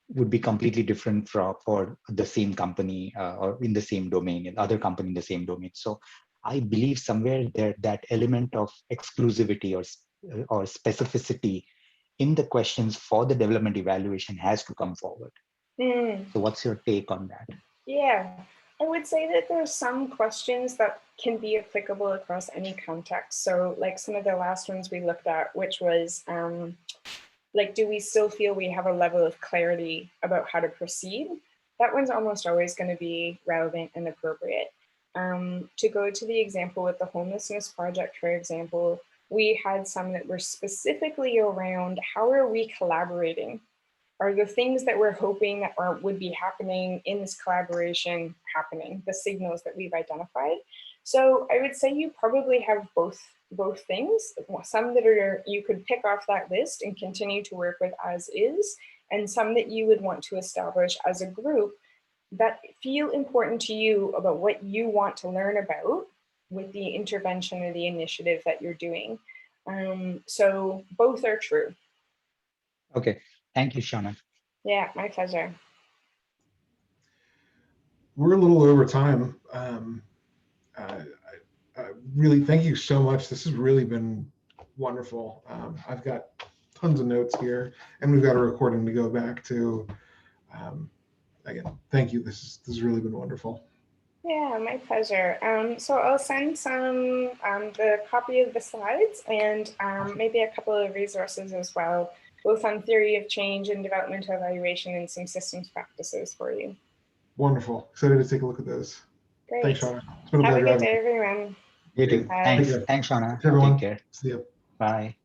would be completely different for the same company or in the same domain, other company in the same domain. So I believe somewhere there that element of exclusivity or specificity in the questions for the development evaluation has to come forward. So what's your take on that? Yeah, I would say that there's some questions that can be applicable across any context. So like some of the last ones we looked at, which was like, do we still feel we have a level of clarity about how to proceed? That one's almost always going to be relevant and appropriate. To go to the example with the homelessness project, for example, we had some that were specifically around how are we collaborating? Are the things that we're hoping that would be happening in this collaboration happening, the signals that we've identified? So I would say you probably have both things, some that you could pick off that list and continue to work with as is, and some that you would want to establish as a group that feel important to you about what you want to learn about, with the intervention or the initiative that you're doing. So both are true. Okay, thank you, Seanna. Yeah, my pleasure. We're a little over time. Really, thank you so much. This has really been wonderful. I've got tons of notes here, and we've got a recording to go back to. Again, thank you. This has really been wonderful. Yeah, my pleasure. So I'll send some the copy of the slides and maybe a couple of resources as well, both on theory of change and developmental evaluation and some systems practices for you. Wonderful. Excited to take a look at those. Great. Thanks, Seanna. It's been a Have a pleasure good having day, you. everyone. You too. Bye. Thanks. Take care. Thanks, Seanna. Everyone. Take care. See you. Bye.